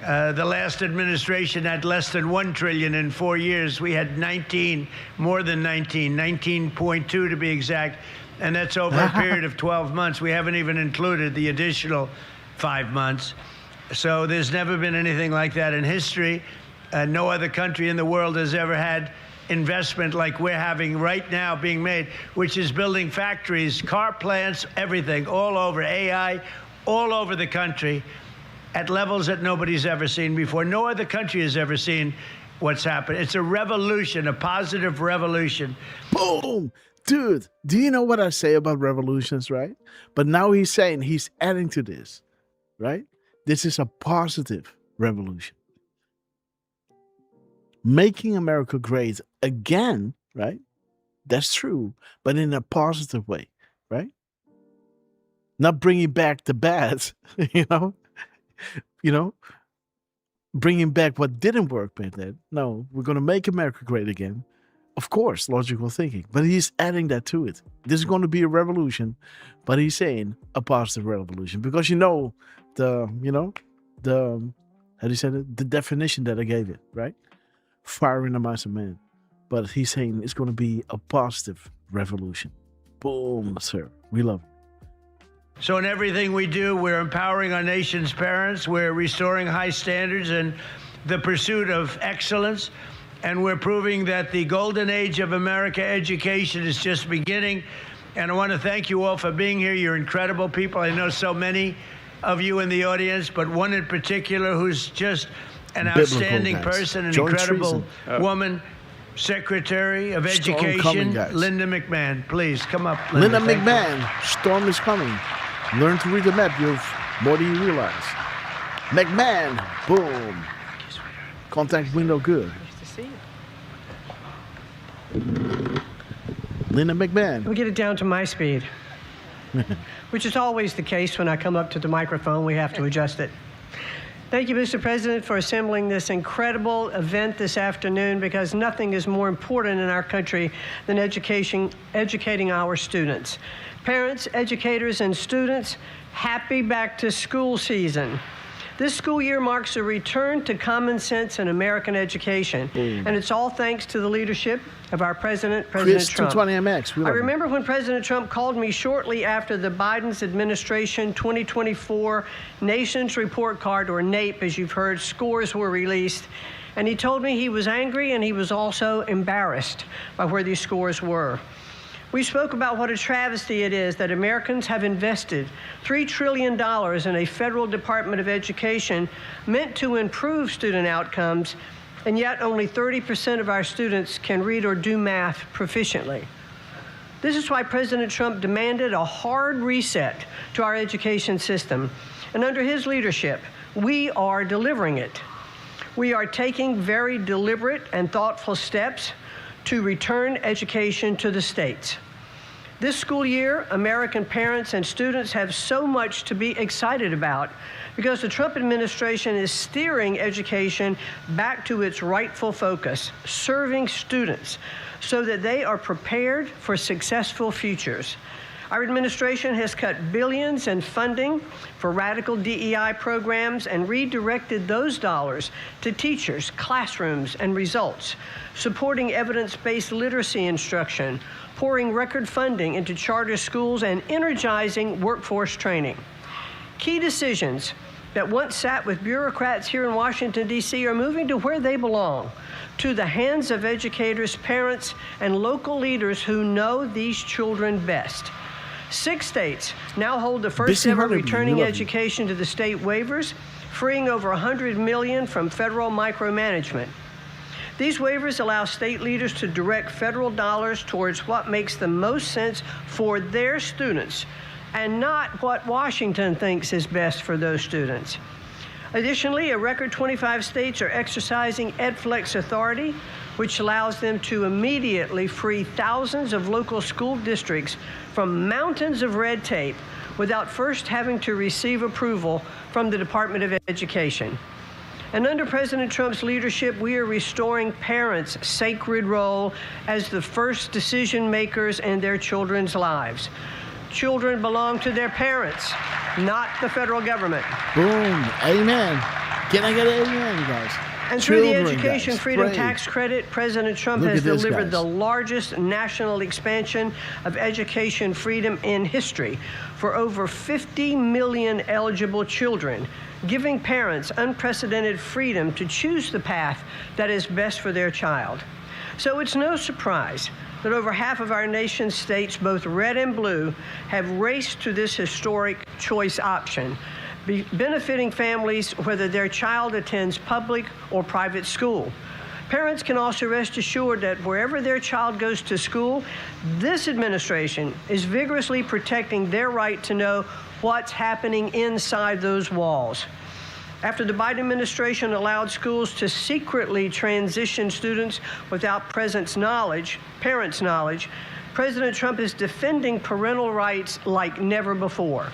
The last administration had less than 1 trillion in 4 years. We had 19, more than 19, 19.2 to be exact. And that's over a period of 12 months. We haven't even included the additional 5 months. So there's never been anything like that in history. No other country in the world has ever had investment like we're having right now being made, which is building factories, car plants, everything, all over, AI, all over the country at levels that nobody's ever seen before. No other country has ever seen what's happened. It's a revolution, a positive revolution. Boom! Dude, do you know what I say about revolutions, right? But now he's saying he's adding to this, right? This is a positive revolution. Making America great again, right? That's true, but in a positive way, right? Not bringing back the bad, you know, bringing back what didn't work back then. No, we're going to make America great again. Of course, logical thinking, but he's adding that to it. This is going to be a revolution, but he's saying a positive revolution because how do you say it? The definition that I gave it, right? Fire in the minds of man. But he's saying it's going to be a positive revolution. Boom, sir. We love it. So in everything we do, we're empowering our nation's parents. We're restoring high standards and the pursuit of excellence. And we're proving that the golden age of America education is just beginning. And I want to thank you all for being here. You're incredible people. I know so many of you in the audience, but one in particular who's just an outstanding person, an incredible woman, Secretary of Education, Linda McMahon. Please come up, Linda McMahon, storm is coming. Learn to read the map. You've more than you realize. McMahon, boom. Contact window good. Linda McMahon. We'll get it down to my speed, which is always the case when I come up to the microphone. We have to adjust it. Thank you, Mr. President, for assembling this incredible event this afternoon, because nothing is more important in our country than educating our students. Parents, educators, and students, happy back to school season. This school year marks a return to common sense in American education, and it's all thanks to the leadership of our President Trump. 220MX. I remember when President Trump called me shortly after the Biden's administration 2024 Nations Report Card, or NAEP, as you've heard, scores were released, and he told me he was angry and he was also embarrassed by where these scores were. We spoke about what a travesty it is that Americans have invested $3 trillion in a federal Department of Education meant to improve student outcomes, and yet only 30% of our students can read or do math proficiently. This is why President Trump demanded a hard reset to our education system. And under his leadership, we are delivering it. We are taking very deliberate and thoughtful steps to return education to the states. This school year, American parents and students have so much to be excited about because the Trump administration is steering education back to its rightful focus, serving students so that they are prepared for successful futures. Our administration has cut billions in funding for radical DEI programs and redirected those dollars to teachers, classrooms, and results, supporting evidence-based literacy instruction, pouring record funding into charter schools, and energizing workforce training. Key decisions that once sat with bureaucrats here in Washington, D.C. are moving to where they belong, to the hands of educators, parents, and local leaders who know these children best. 6 states now hold the first ever returning education to the state waivers, freeing over $100 million from federal micromanagement. These waivers allow state leaders to direct federal dollars towards what makes the most sense for their students and not what Washington thinks is best for those students. Additionally, a record 25 states are exercising EdFlex authority, which allows them to immediately free thousands of local school districts from mountains of red tape without first having to receive approval from the Department of Education. And under President Trump's leadership, we are restoring parents' sacred role as the first decision makers in their children's lives. Children belong to their parents, not the federal government. Boom. Amen. Can I get an amen, guys? And through the Children, Education guys, Freedom pray. Tax Credit, President Trump Look has at this, delivered guys. the largest national expansion of education freedom in history for over 50 million eligible children, giving parents unprecedented freedom to choose the path that is best for their child. So it's no surprise that over half of our nation's states, both red and blue, have raced to this historic choice option, benefiting families whether their child attends public or private school. Parents can also rest assured that wherever their child goes to school, this administration is vigorously protecting their right to know what's happening inside those walls. After the Biden administration allowed schools to secretly transition students without parents' knowledge, President Trump is defending parental rights like never before.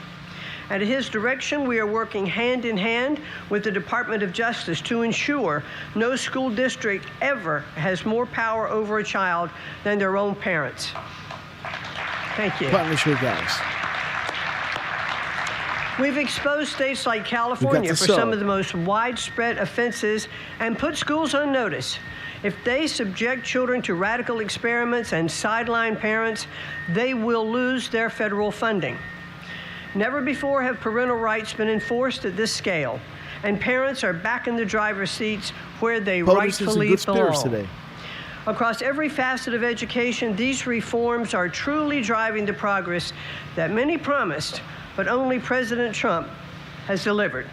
At his direction, we are working hand in hand with the Department of Justice to ensure no school district ever has more power over a child than their own parents. Thank you. Partnership, guys. We've exposed states like California for some of the most widespread offenses and put schools on notice. If they subject children to radical experiments and sideline parents, they will lose their federal funding. Never before have parental rights been enforced at this scale, and parents are back in the driver's seats where they rightfully belong. Today. Across every facet of education, these reforms are truly driving the progress that many promised, but only President Trump has delivered.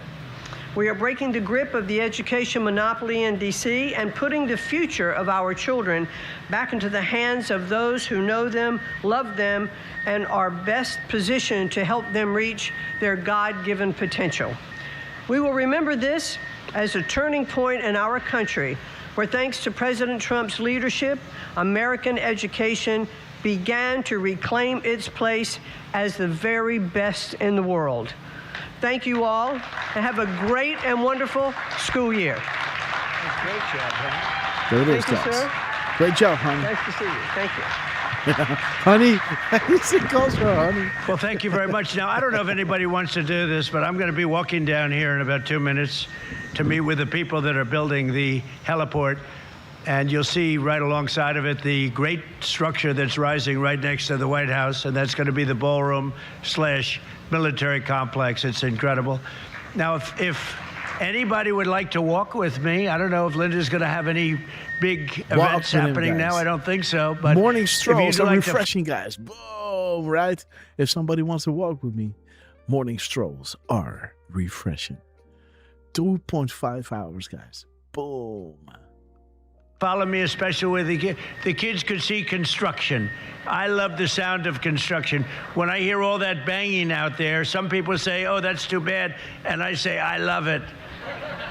We are breaking the grip of the education monopoly in D.C. and putting the future of our children back into the hands of those who know them, love them, and are best positioned to help them reach their God-given potential. We will remember this as a turning point in our country, where thanks to President Trump's leadership, American education began to reclaim its place as the very best in the world. Thank you all, and have a great and wonderful school year. Great job, honey. There it is, Thank you, guys. sir. Great job, honey. Nice to see you. Thank you. Honey, it's a calls for honey. Well, thank you very much. Now, I don't know if anybody wants to do this, but I'm going to be walking down here in about 2 minutes to meet with the people that are building the heliport. And you'll see right alongside of it the great structure that's rising right next to the White House, and that's going to be the ballroom/military complex. It's incredible. Now, if anybody would like to walk with me, I don't know if Linda's going to have any big events happening now. I don't think so. But morning strolls are refreshing, guys. Boom, right? If somebody wants to walk with me, morning strolls are refreshing. 2.5 hours, guys. Boom. Follow me, especially where the kids could see construction. I love the sound of construction. When I hear all that banging out there, some people say, oh, that's too bad. And I say, I love it.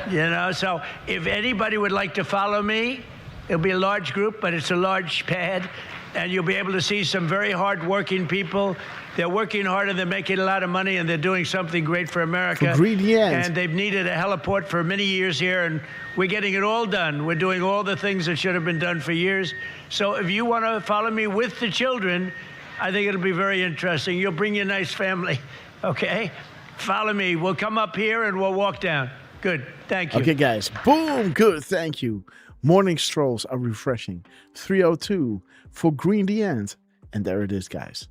You know, so if anybody would like to follow me, it'll be a large group, but it's a large pad. And you'll be able to see some very hard-working people. They're working hard and they're making a lot of money and they're doing something great for America. For greedy ends. And they've needed a heliport for many years here, and we're getting it all done. We're doing all the things that should have been done for years. So if you want to follow me with the children, I think it'll be very interesting. You'll bring your nice family, okay? Follow me. We'll come up here and we'll walk down. Good. Thank you. Okay, guys. Boom. Good. Thank you. Morning strolls are refreshing. 302 for Green the End. And there it is, guys.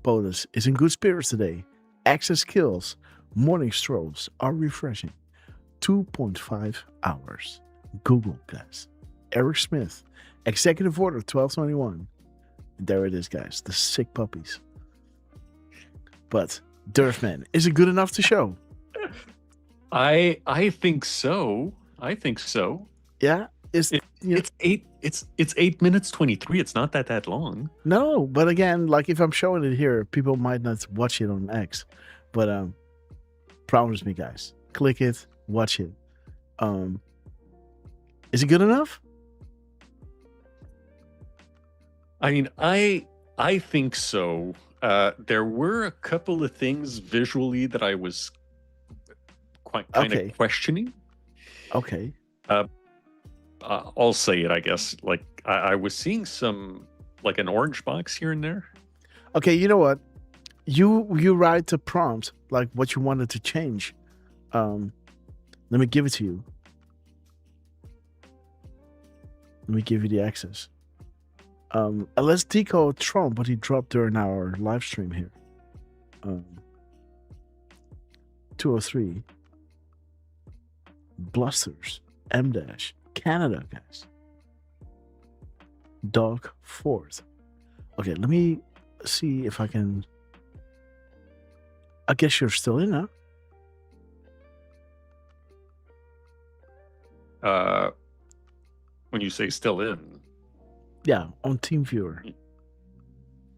POTUS is in good spirits today. Access kills. Morning strolls are refreshing. 2.5 hours. Google, guys. Eric Smith. Executive Order 1221. And there it is, guys. The sick puppies. But Derfman, is it good enough to show? I think so. I think so. Yeah. It's 8 minutes 23. It's not that long. No, but again, like if I'm showing it here, people might not watch it on X. But promise me, guys, click it, watch it. Is it good enough? I mean, I think so. There were a couple of things visually that I was kind of questioning. Okay. I'll say it, I guess. Like I was seeing some, like an orange box here and there. Okay, you know what? You write the prompt like what you wanted to change. Let me give it to you. Let me give you the access. Let's decode Trump, what he dropped during our live stream here. 203. Blusters. M-Dash. Canada, guys. Dog Fourth. Okay, let me see if I can... I guess you're still in, huh? When you say still in. Yeah, on TeamViewer.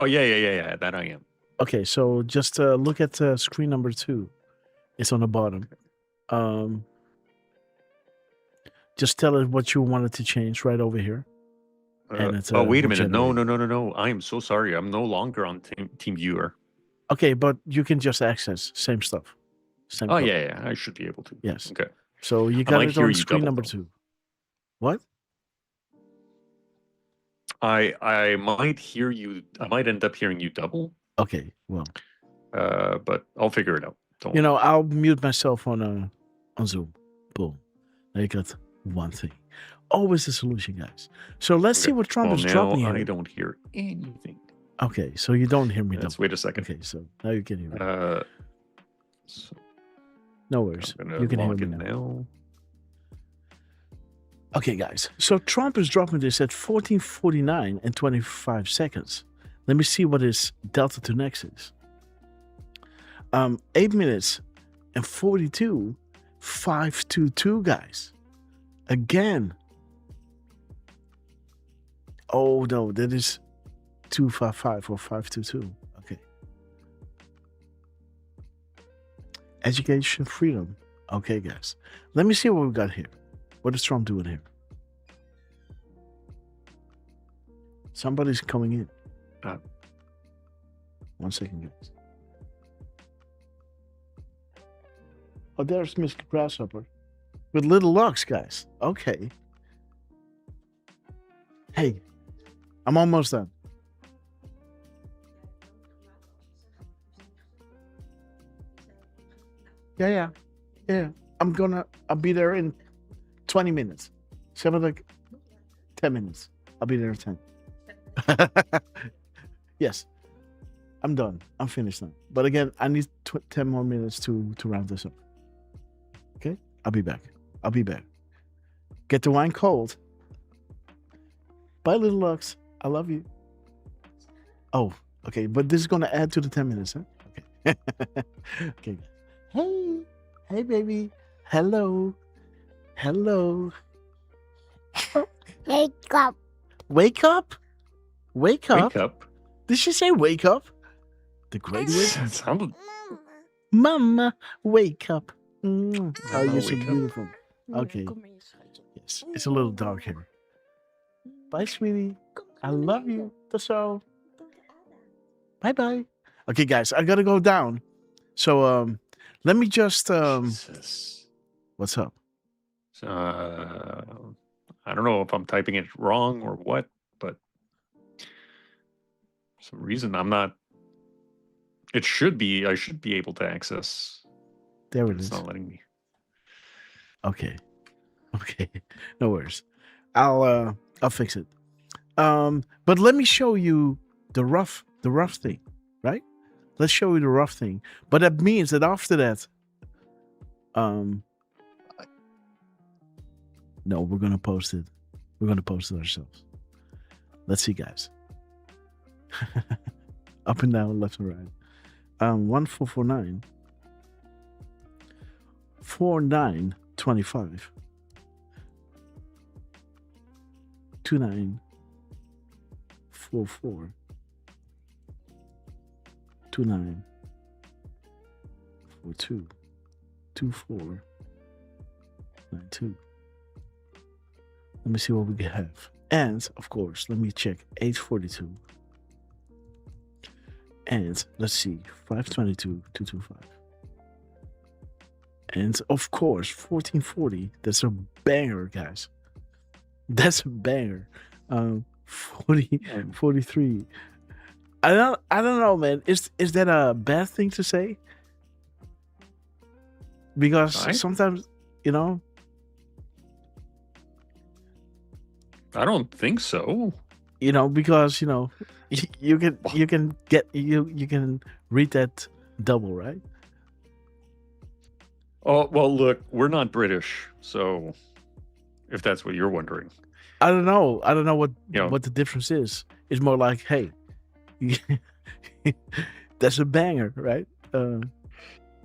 Oh, yeah. That I am. Okay, so just look at screen number 2. It's on the bottom. Just tell it what you wanted to change right over here. Wait a minute. No. I am so sorry. I'm no longer on TeamViewer. Okay, but you can just access same stuff. Same code. Yeah. I should be able to. Yes. Okay. So you got it on screen number 2. What? I might hear you. I might end up hearing you double. Okay, well. But I'll figure it out. Don't I'll mute myself on Zoom. Boom. Now you got one thing. Always a solution, guys. So let's see what Trump is dropping here. I don't hear anything. Okay, so you don't hear me. Let's wait a second. Okay, so now you can hear me. So no worries. You can hear me now. Okay, guys. So Trump is dropping this at 14:49 and 25 seconds. Let me see what his delta to next is. 8 minutes and 42, 522, guys. Again. Oh no, that is 255 or 522. Okay. Education freedom. Okay, guys. Let me see what we got here. What is Trump doing here? Somebody's coming in. 1 second, guys. Oh, there's Mr. Grasshopper. With little locks, guys. Okay. Hey, I'm almost done. Yeah. I'll be there in 20 minutes. 10 minutes. I'll be there in 10. Yes. I'm done. I'm finished now. But again, I need 10 more minutes to round this up. Okay? I'll be back. Get the wine cold. Bye, little Lux. I love you. Oh, okay. But this is going to add to the 10 minutes, huh? Okay. Okay. Hey, baby. Hello. Wake up. Wake up. Did she say wake up? The great wake. Mama, wake up. Oh, you're so beautiful. Okay. Yes, it's a little dark here. Bye, sweetie. I love you. That's all. Bye. Okay, guys, I gotta go down. So, let me just Jesus. What's up? I don't know if I'm typing it wrong or what, but for some reason I'm not. It should be. I should be able to access. There it is. It's not letting me. Okay. No worries. I'll fix it. But let me show you the rough thing, right? Let's show you the rough thing. But that means that after that, no, we're gonna post it. We're gonna post it ourselves. Let's see, guys. Up and down, left and right. 1449. 4925. 2944. 2942. 2492. Let me see what we have. And, of course, let me check 842. And, let's see, 522, 225. And, of course, 1440. That's a banger, guys. That's a banger. 43. I don't know, man. Is that a bad thing to say? Because sometimes You know, I don't think so. because you can read that double, right? Oh, well, look, we're not British, so if that's what you're wondering. I don't know what You know. what the difference is. It's more like, hey, that's a banger, right?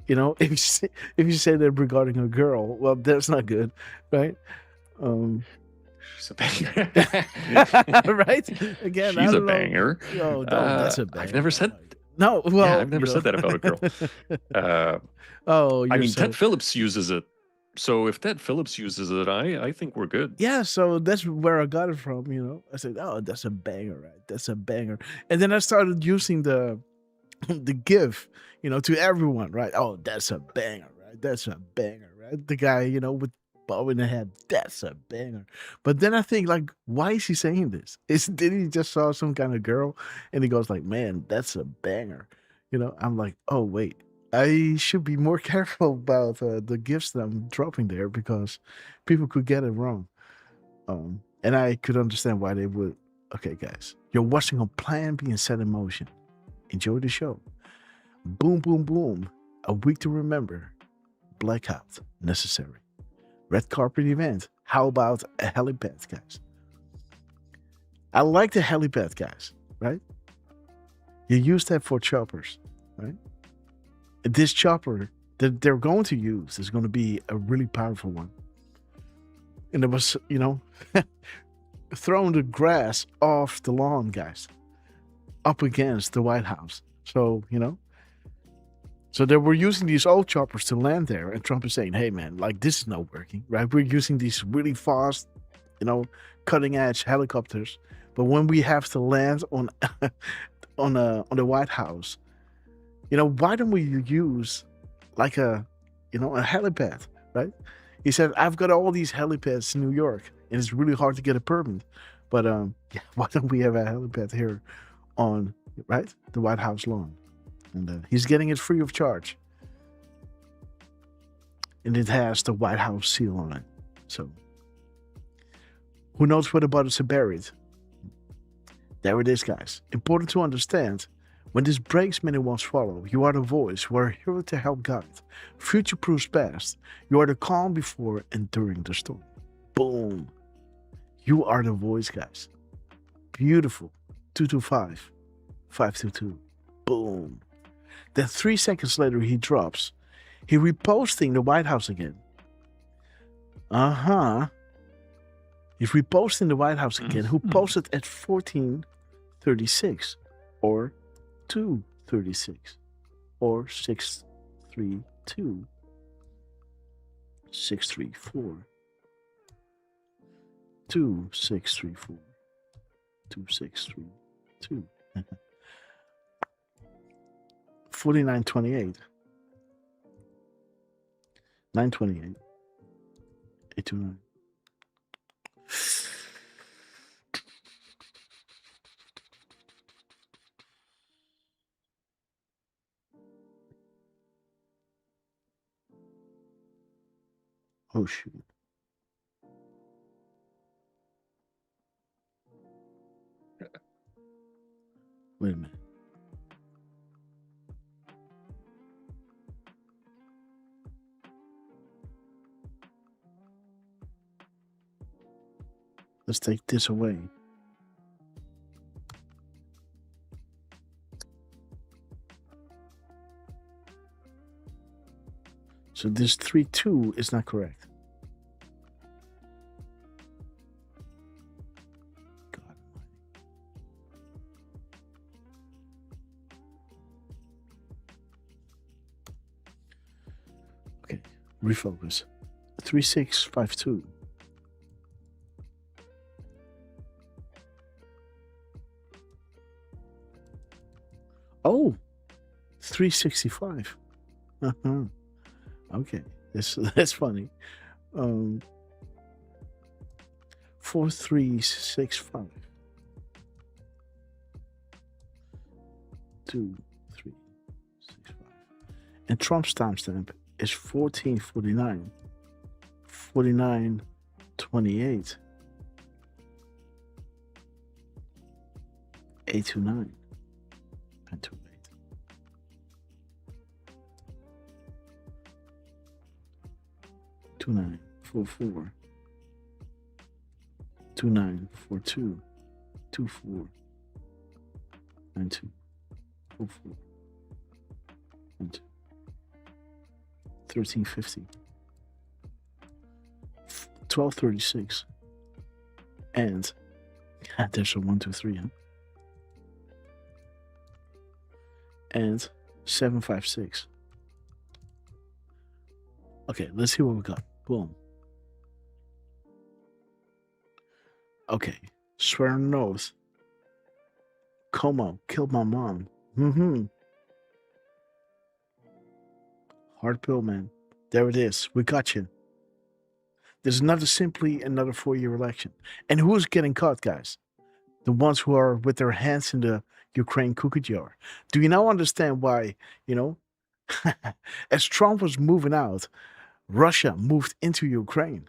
If you say that regarding a girl, well, that's not good, right? She's a banger. Right? Again, She's a know. banger. Oh, no, that's a banger. I've never said. No, well, Yeah, I've never said that about a girl. I mean, Ted Phillips uses it. So if Ted Phillips uses it, I think we're good. Yeah, so that's where I got it from. I said, "Oh, that's a banger, right? That's a banger." And then I started using the GIF, to everyone, right? Oh, that's a banger, right? That's a banger, right? The guy, with bow in the head, that's a banger. But then I think, like, why is he saying this? Did he just saw some kind of girl and he goes like, "Man, that's a banger," I'm like, oh wait, I should be more careful about the gifts that I'm dropping there because people could get it wrong. And I could understand why they would. Okay, guys, you're watching a plan being set in motion. Enjoy the show. Boom, boom, boom. A week to remember. Blackout necessary. Red carpet event. How about a helipad, guys? I like the helipad, guys, right? You use that for choppers, right? This chopper that they're going to use is going to be a really powerful one. And it was, throwing the grass off the lawn, guys, up against the White House. So, so they were using these old choppers to land there. And Trump is saying, hey, man, like, this is not working, right? We're using these really fast, cutting edge helicopters. But when we have to land on the White House, why don't we use like a helipad, right? He said, I've got all these helipads in New York and it's really hard to get a permit. But why don't we have a helipad here on, right, the White House lawn? And he's getting it free of charge. And it has the White House seal on it. So who knows where the bodies are buried? There it is, guys. Important to understand. When this breaks, many won't swallow. You are the voice. You are here to help guide. Future-proofs past. You are the calm before and during the storm. Boom. You are the voice, guys. Beautiful. 225-522. Boom. Then 3 seconds later, he drops. He reposting the White House again. He's reposting the White House again. Who posted at 14:36 or 2:36 or 6:32, 6:34, 2634, 2632, 4928, 928, 829. Oh, shoot. Wait a minute. Let's take this away. So this 32 is not correct. God almighty. Okay, refocus. 3652. Oh, 365. Okay, that's funny. 4365. 2365. And Trump's timestamp is 1449. 4928. 829. 928. 2944. 2942. 24. 92. 44. 92. 1350. 1236. And there's a 1, 2, 3, huh? And 756. Okay, let's see what we got. Boom. Okay, swear on an oath. Como killed my mom. Hard pill, man. There it is. We got you. There's simply another 4-year election. And who's getting caught, guys? The ones who are with their hands in the Ukraine cookie jar. Do you now understand why, as Trump was moving out, Russia moved into Ukraine?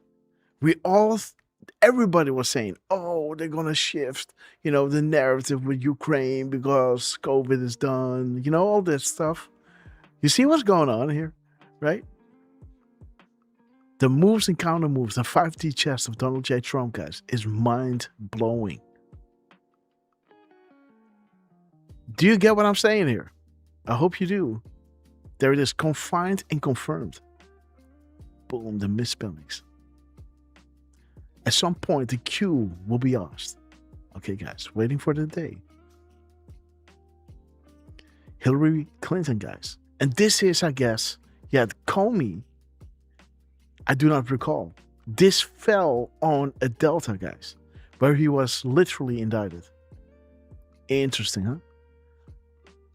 Everybody was saying, oh, they're going to shift, the narrative with Ukraine because COVID is done, all that stuff. You see what's going on here, right? The moves and counter moves, the 5D chess of Donald J. Trump, guys, is mind-blowing. Do you get what I'm saying here? I hope you do. There it is, confined and confirmed. Boom, the misspellings. At some point, the Q will be asked. Okay, guys, waiting for the day. Hillary Clinton, guys. And this is, I guess, Comey. I do not recall. This fell on a Delta, guys, where he was literally indicted. Interesting, huh?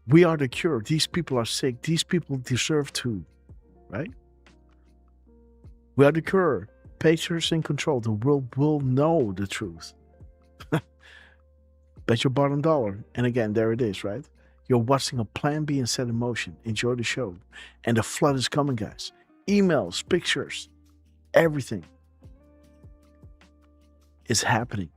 We are the cure. These people are sick. These people deserve to, right? We are the cure. Patience in control. The world will know the truth. Bet your bottom dollar. And again, there it is, right? You're watching a plan being set in motion. Enjoy the show. And the flood is coming, guys. Emails, pictures, everything is happening.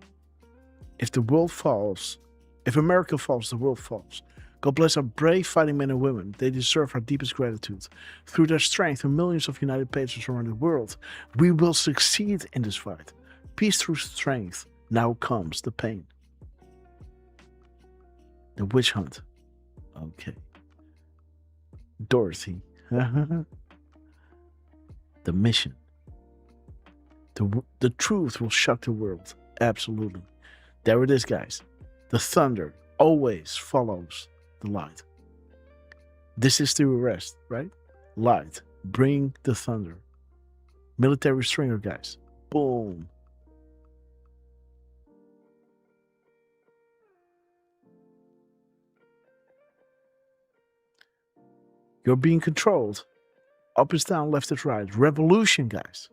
If the world falls, if America falls, the world falls. God bless our brave fighting men and women. They deserve our deepest gratitude. Through their strength and millions of united patriots around the world, we will succeed in this fight. Peace through strength. Now comes the pain. The witch hunt. Okay. Dorothy. The mission. The truth will shock the world. Absolutely. There it is, guys. The thunder always follows the light. This is the arrest, right? Light. Bring the thunder. Military stringer, guys. Boom. You're being controlled. Up is down, left is right. Revolution, guys.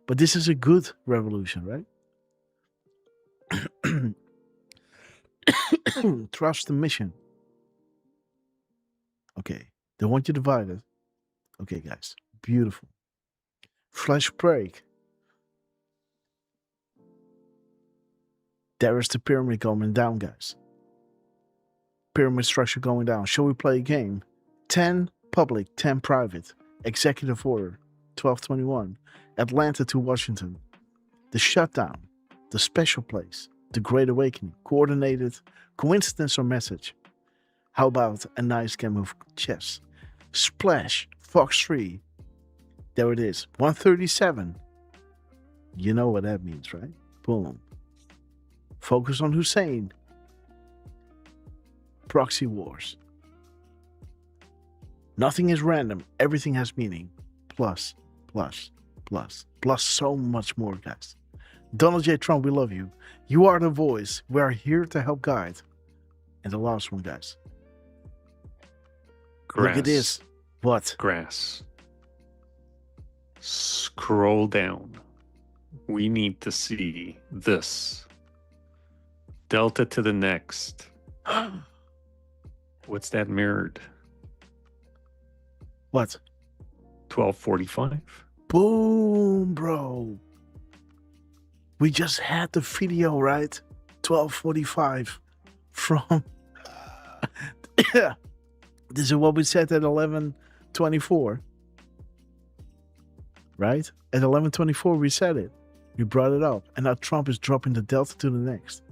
But this is a good revolution, right? Trust the mission. Okay. They want you divided. Okay, guys. Beautiful. Flash break. There is the pyramid going down, guys. Pyramid structure going down. Shall we play a game? 10 public, 10 private. Executive order. 1221. Atlanta to Washington. The shutdown. The special place. The Great Awakening. Coordinated. Coincidence or message? How about a nice game of chess? Splash. Fox 3. There it is. 137. You know what that means, right? Boom. Focus on Hussein. Proxy wars. Nothing is random. Everything has meaning. Plus, plus, plus, plus so much more, guys. Donald J. Trump, we love you. You are the voice. We are here to help guide. And the last one, guys. Grass. Look at this. What? Grass. Scroll down. We need to see this. Delta to the next. What's that mirrored? What? 1245. Boom, bro. We just had the video, right? 12:45 from... Yeah. This is what we said at 11:24. Right? At 11:24, we said it. We brought it up. And now Trump is dropping the delta to the next.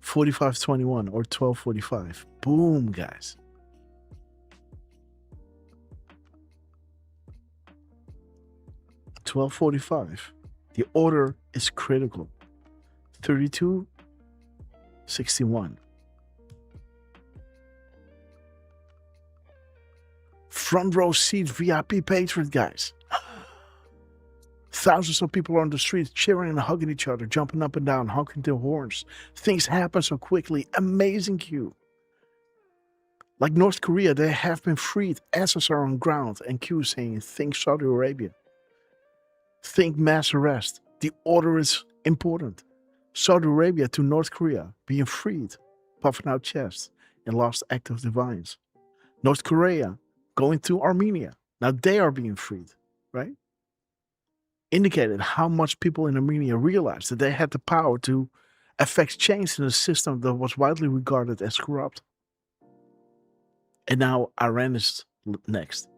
45:21 or 12:45. Boom, guys. $12:45. The order is critical. 32:61. Front row seat VIP patron, guys. Thousands of people are on the streets cheering and hugging each other, jumping up and down, honking their horns. Things happen so quickly. Amazing Q. Like North Korea, they have been freed. Asses are on ground. And Q saying, think Saudi Arabia. Think mass arrest. The order is important. Saudi Arabia to North Korea being freed, puffing out chests in last act of defiance. North Korea going to Armenia. Now they are being freed, right? Indicated how much people in Armenia realized that they had the power to affect change in a system that was widely regarded as corrupt. And now Iran is next.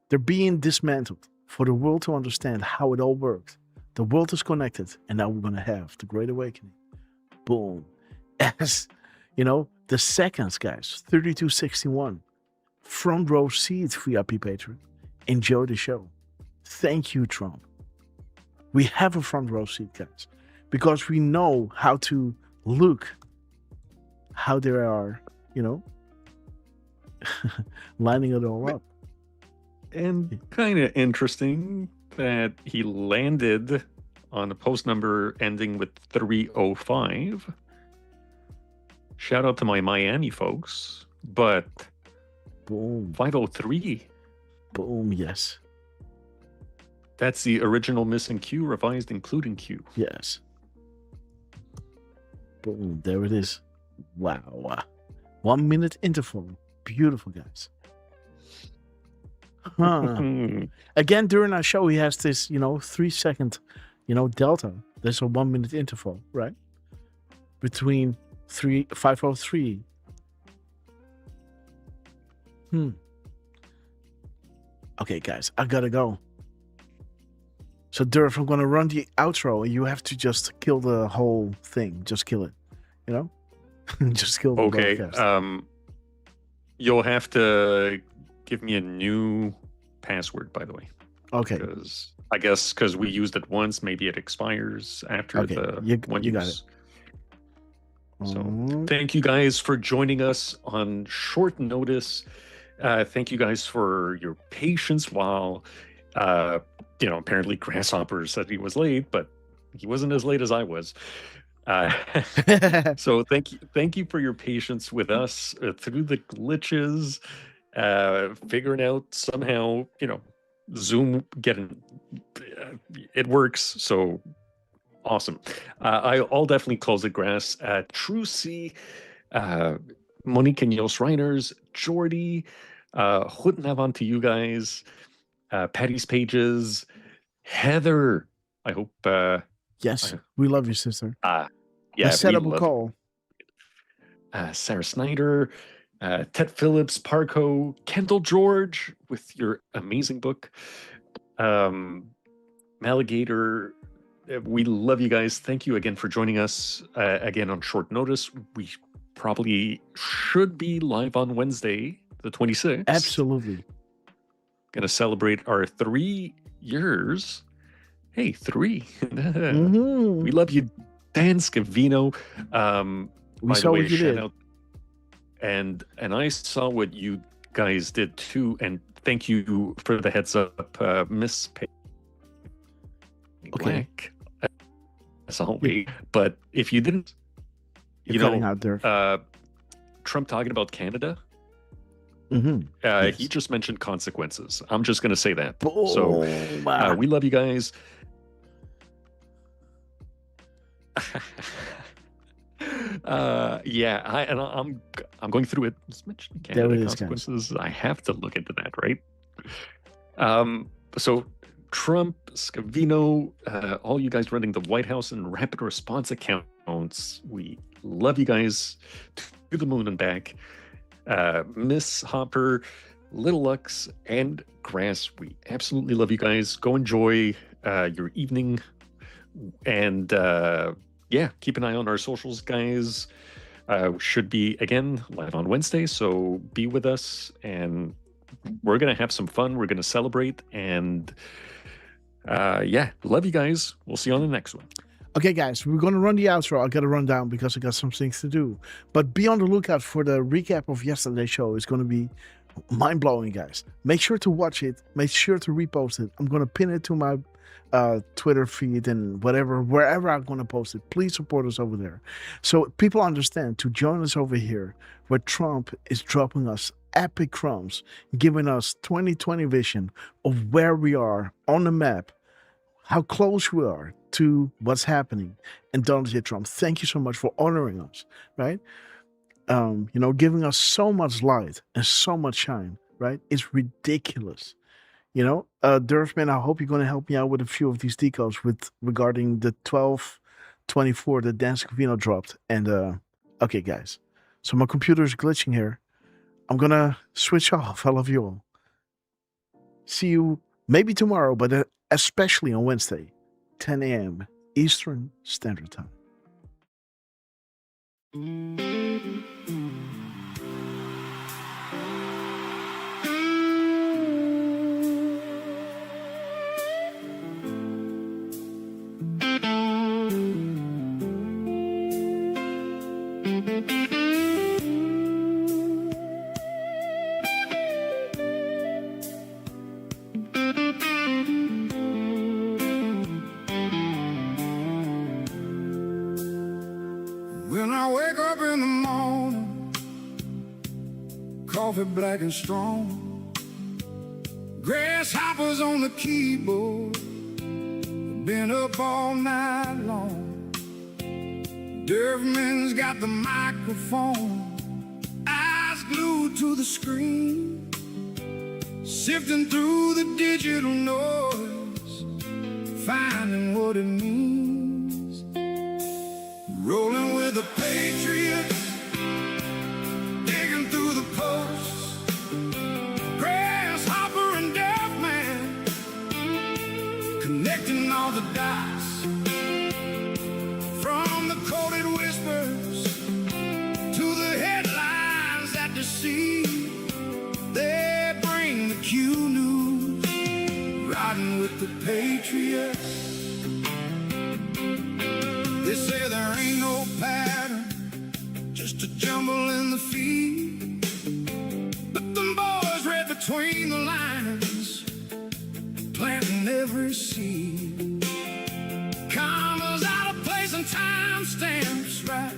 They're being dismantled for the world to understand how it all worked. The world is connected, and now we're going to have the Great Awakening. Boom. As, you know, the seconds, guys, 32:61. Front row seat, VIP patron. Enjoy the show. Thank you, Trump. We have a front row seat, guys, because we know how to look, how they are, you know, lining it all up. And kind of interesting that he landed on a post number ending with 305. Shout out to my Miami folks, but boom, 503. Boom, yes. That's the original missing Q, revised including Q. Yes. Boom, there it is. Wow. 1 minute interval. Beautiful, guys. Huh. Again, during our show, he has this, 3 second, delta. There's a 1 minute interval, right? Between 503. Okay, guys, I gotta go. So, Derf, I'm gonna run the outro, and you have to just kill the whole thing. Just kill it, just kill the broadcast. You'll have to give me a new password, by the way. Okay. Because we used it once, maybe it expires after you got it. So thank you guys for joining us on short notice. Thank you guys for your patience while, apparently Grasshopper said he was late, but he wasn't as late as I was. So thank you for your patience with us through the glitches, figuring out somehow, Zoom getting it works. So awesome. I'll definitely close the grass. Trucy, Monique and Jos Reiners, Jordy, Guten Abend to you guys, Patty's Pages, Heather. I hope. Yes, we love you, sister. Yeah, set up a call. Sarah Snyder, Ted Phillips, Parco, Kendall George with your amazing book, Maligator. We love you guys. Thank you again for joining us again on short notice. We probably should be live on Wednesday, the 26th. Absolutely. Going to celebrate our 3 years. Hey, 3. We love you, Dan Scavino. We saw what you did. And I saw what you guys did too. And thank you for the heads up, Miss Pay. Okay. That's all we. But if you didn't, cutting out there. Trump talking about Canada. Yes. He just mentioned consequences. I'm just going to say that. Oh, so wow. We love you guys. I'm going through it. Just mentioned Canada consequences. I have to look into that, right? So Trump, Scavino, all you guys running the White House and rapid response accounts. We love you guys to the moon and back. Miss Hopper, Little Lux, and Grass, we absolutely love you guys. Go enjoy your evening. And yeah, keep an eye on our socials, guys. Should be, again, live on Wednesday, so be with us. And we're going to have some fun. We're going to celebrate. And yeah, love you guys. We'll see you on the next one. Okay, guys, we're going to run the outro. I got to run down because I got some things to do. But be on the lookout for the recap of yesterday's show. It's going to be mind-blowing, guys. Make sure to watch it. Make sure to repost it. I'm going to pin it to my Twitter feed and wherever I'm going to post it. Please support us over there. So people understand to join us over here where Trump is dropping us epic crumbs, giving us 2020 vision of where we are on the map, how close we are to what's happening. And Donald J. Trump, thank you so much for honoring us, right? Giving us so much light and so much shine, right? It's ridiculous. Derf, man, I hope you're going to help me out with a few of these decodes regarding the 1224 that Dan Scavino dropped. And, okay, guys. So my computer is glitching here. I'm going to switch off. I love you all. See you maybe tomorrow, but especially on Wednesday, 10 a.m. Eastern Standard Time. When I wake up in the morning, coffee black and strong, Grasshoppers on the keyboard, been up all night long. Derfman's got the microphone, eyes glued to the screen, sifting through the digital noise, finding what it means. Rolling with the Patriots, digging through the posts, Grasshopper and Derfman, connecting all the dots. From the coded whispers to the headlines that deceive, they bring the Q news, riding with the Patriots. They say there ain't no pattern, just a jumble in the feed. But them boys read between the lines, planting every seed. Commas out of place and time stamps right,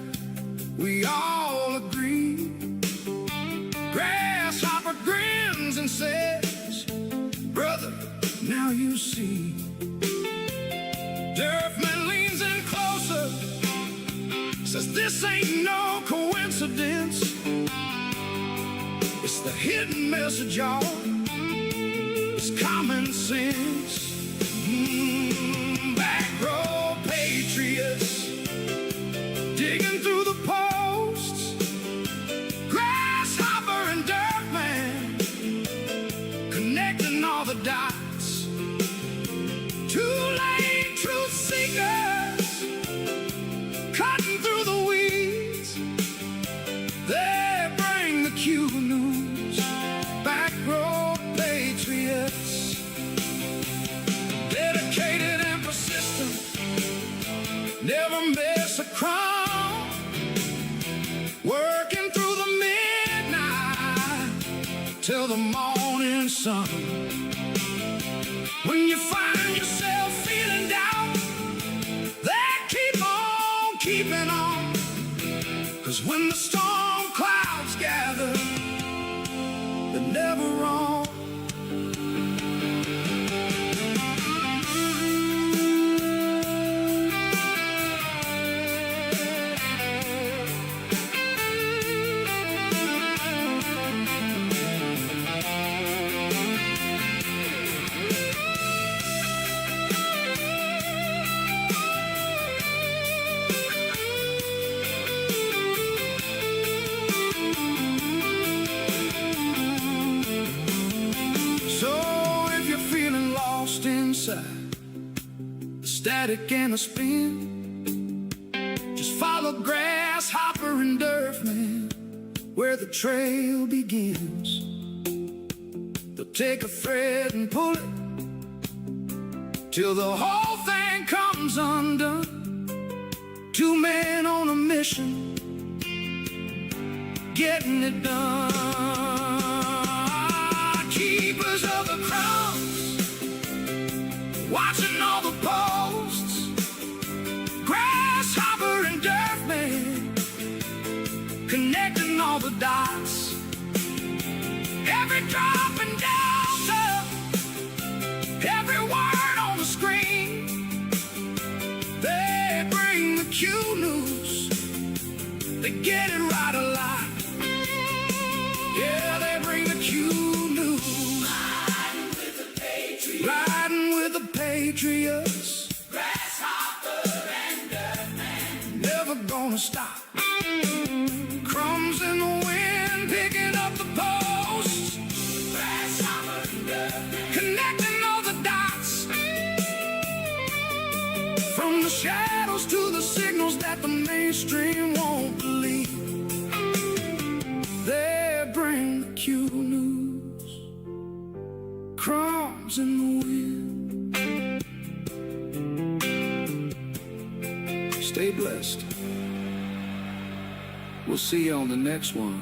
we all agree. Grasshopper grins and says, brother, now you see. Derfman leans in closer, says this ain't no coincidence. It's the hidden message, y'all. It's common sense. Back row patriots, digging through the posts. Grasshopper and Derfman, connecting all the dots. Two-lane truth seekers, cutting through the weeds. They bring the Q news, back row patriots, dedicated and persistent, never miss a crumb, working through the midnight till the morning sun. When you find yourself feeling down, they keep on keeping on. 'Cause when the storm clouds gather, they're never wrong. hillside, the static and a spin. Just follow Grasshopper and Derf, man, where the trail begins. They'll take a thread and pull it till the whole thing comes undone. Two men on a mission, getting it done. Keepers of the crumbs, watching all the posts. Grasshopper and Derf, man, connecting all the dots. Every drop and delta, every word on the screen. They bring the Q news, they get it right a lot. Yeah, they bring the Q news. Riding with the Patriots. Riding with the Patriots. Grasshopper and Derf, man, never gonna stop. Crumbs in the wind, picking up the posts. Grasshopper and Derf, man, connecting all the dots. From the shadows to the signals that the mainstream won't believe. They bring the Q news. Crumbs in the wind. Stay blessed. We'll see you on the next one.